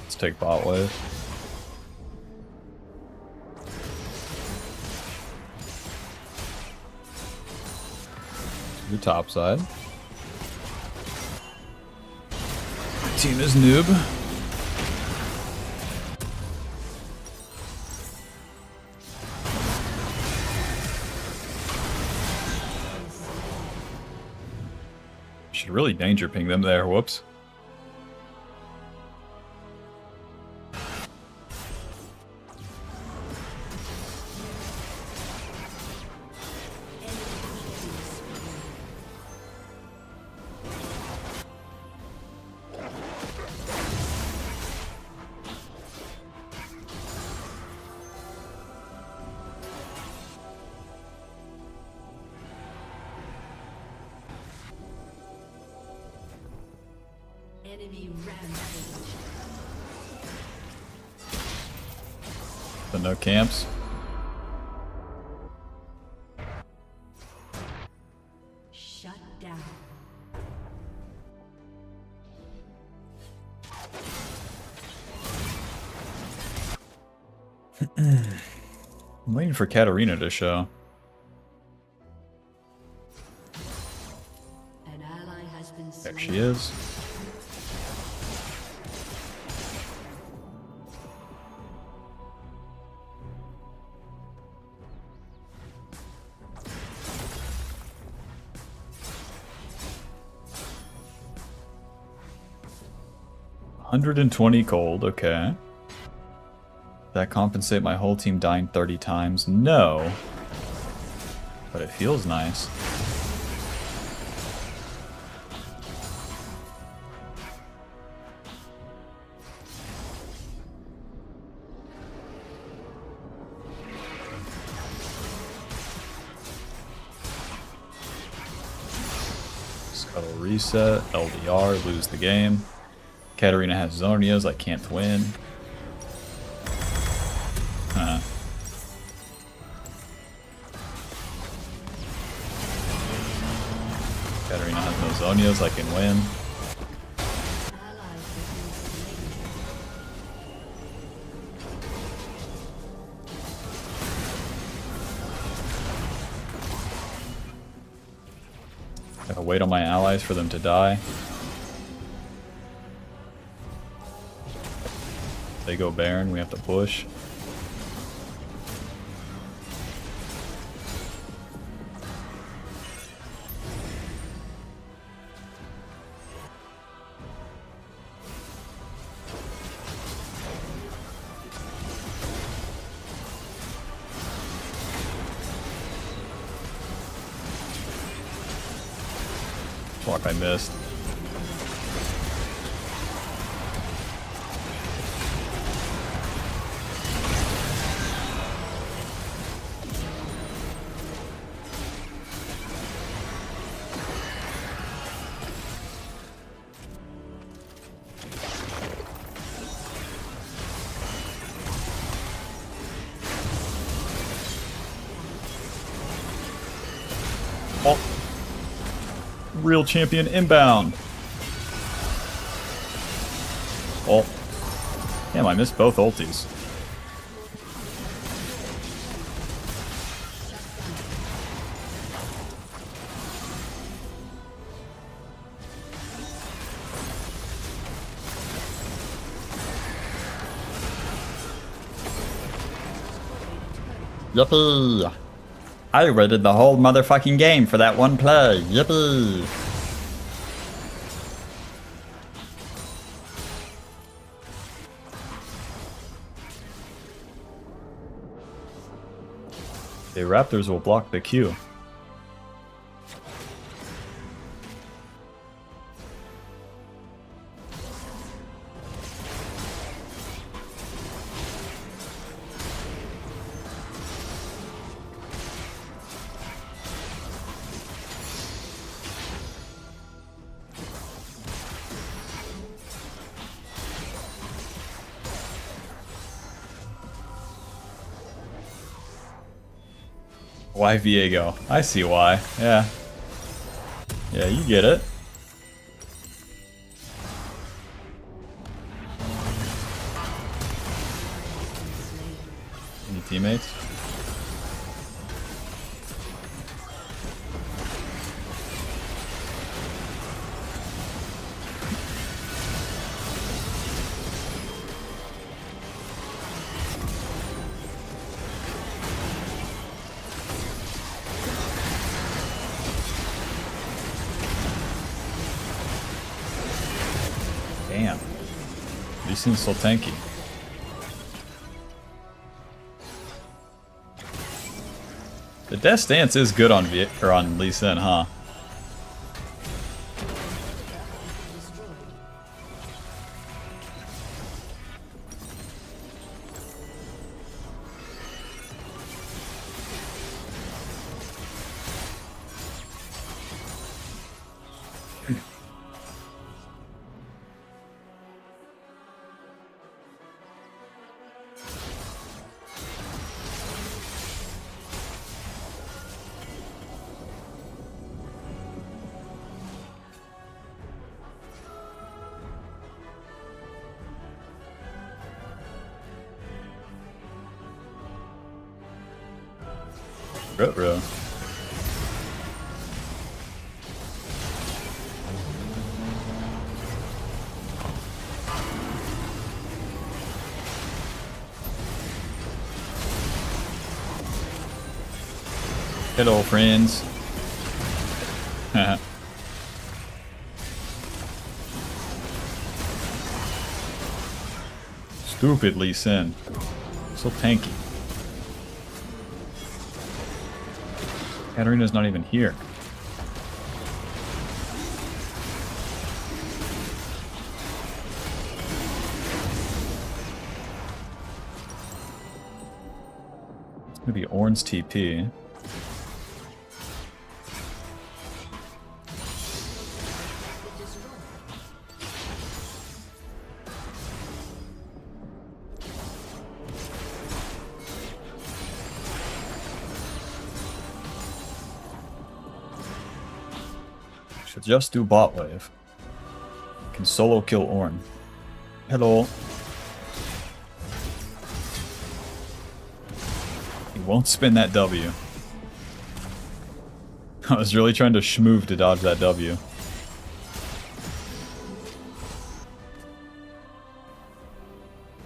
Let's take bot wave. The top side. Team is noob. Should really danger ping them there. Whoops. Enemy rampage. So no camps. Shut down. I'm waiting for Katarina to show. An ally has been slain. There she is. $120 gold, okay. That compensate my whole team dying 30 times? No. But it feels nice. Scuttle reset, LDR, lose the game. Katarina has Zonias, I can't win. Onios, I can win. Ally has been slain. Gotta wait on my allies for them to die. They go Baron, we have to push. Fuck, I missed. Oh. Real champion inbound. Oh. Damn, I missed both ultis. Yippee! I waited the whole motherfucking game for that one play. Yippee! The Raptors will block the Q. Why Viego? I see why. Yeah. Yeah, you get it. Any teammates? Damn. Lee Sin's so tanky. The death stance is good on on Lee Sin, huh? Ruh-roh. Hello, friends. Stupid Lee Sin. So tanky. Katarina's not even here. It's gonna be Ornn's TP. Should just do bot wave. Can solo kill Ornn. Hello. He won't spin that W. I was really trying to schmoove to dodge that W.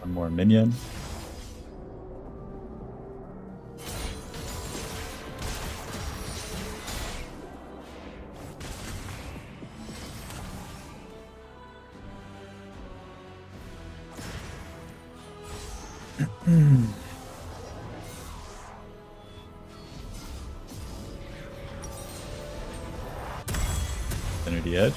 One more minion. Infinity Edge.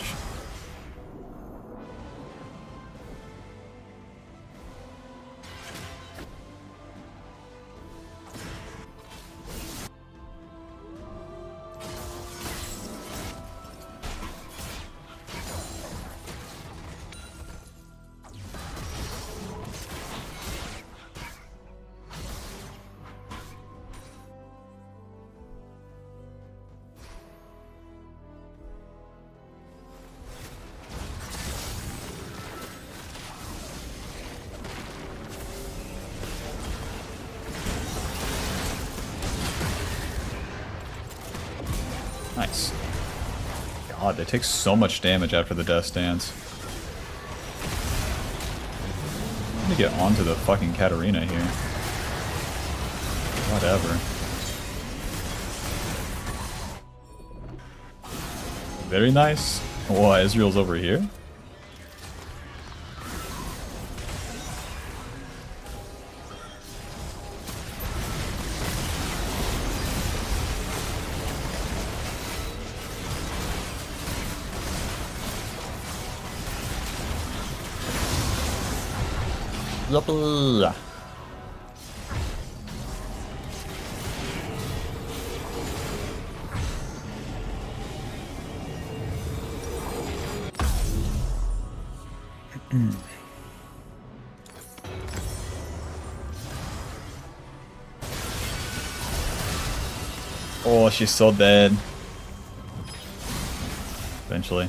Nice. God, they take so much damage after the Death Stance. I'm gonna get onto the fucking Katarina here. Whatever. Very nice. Oh, Ezreal's over here? Blah. Oh, she's so dead. Eventually.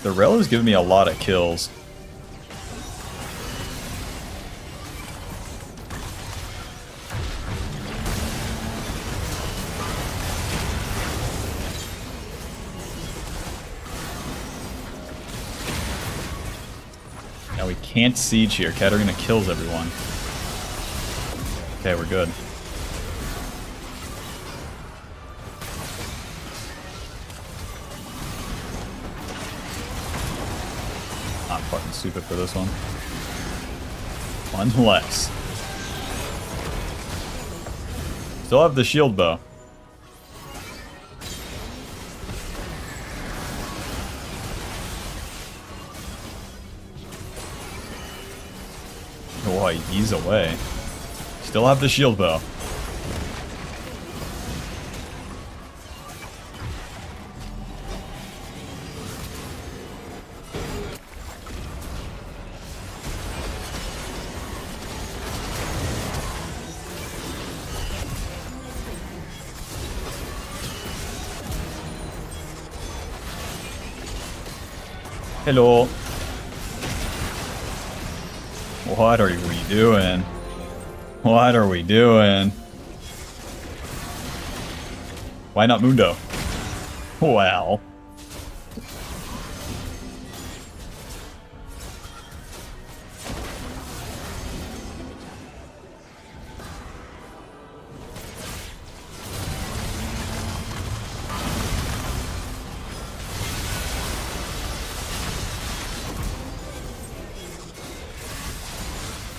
The Rel is giving me a lot of kills. Now we can't siege here. Katarina kills everyone. Okay, we're good. Not fucking stupid for this one. Unless. Still have the shield bow. Oh, he's away. Still have the shield bow. Hello. What are we doing? What are we doing? Why not Mundo? Well.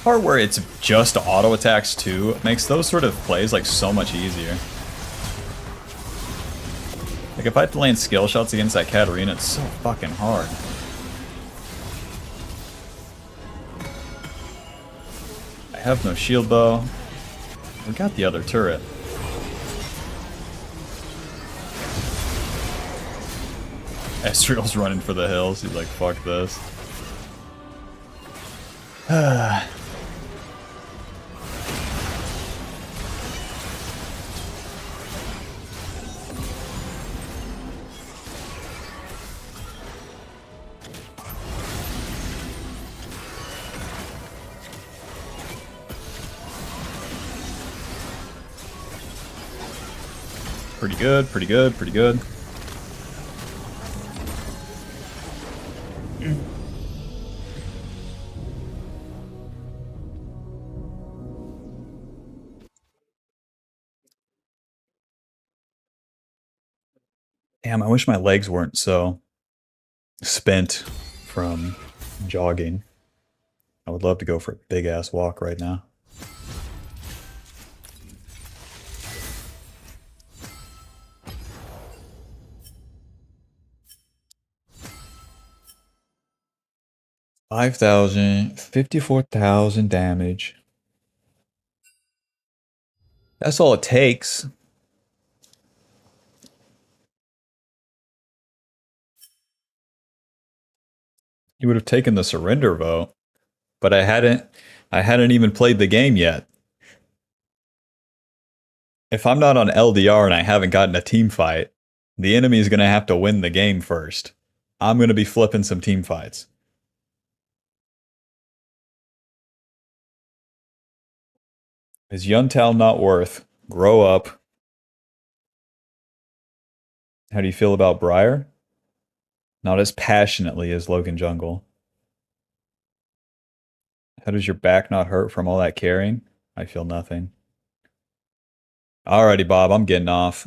Part where it's just auto attacks too makes those sort of plays like so much easier. Like if I have to land skill shots against that Katarina, it's so fucking hard. I have no shield bow. We got the other turret. Ezreal's running for the hills. He's like, fuck this. Pretty good, pretty good, pretty good. Damn, I wish my legs weren't so spent from jogging. I would love to go for a big ass walk right now. $5,000, 54,000 damage. That's all it takes. You would have taken the surrender vote, but I hadn't even played the game yet. If I'm not on LDR and I haven't gotten a team fight, the enemy is going to have to win the game first. I'm going to be flipping some team fights. Is Yuntal not worth? Grow up. How do you feel about Briar? Not as passionately as Logan Jungle. How does your back not hurt from all that carrying? I feel nothing. Alrighty, Bob, I'm getting off.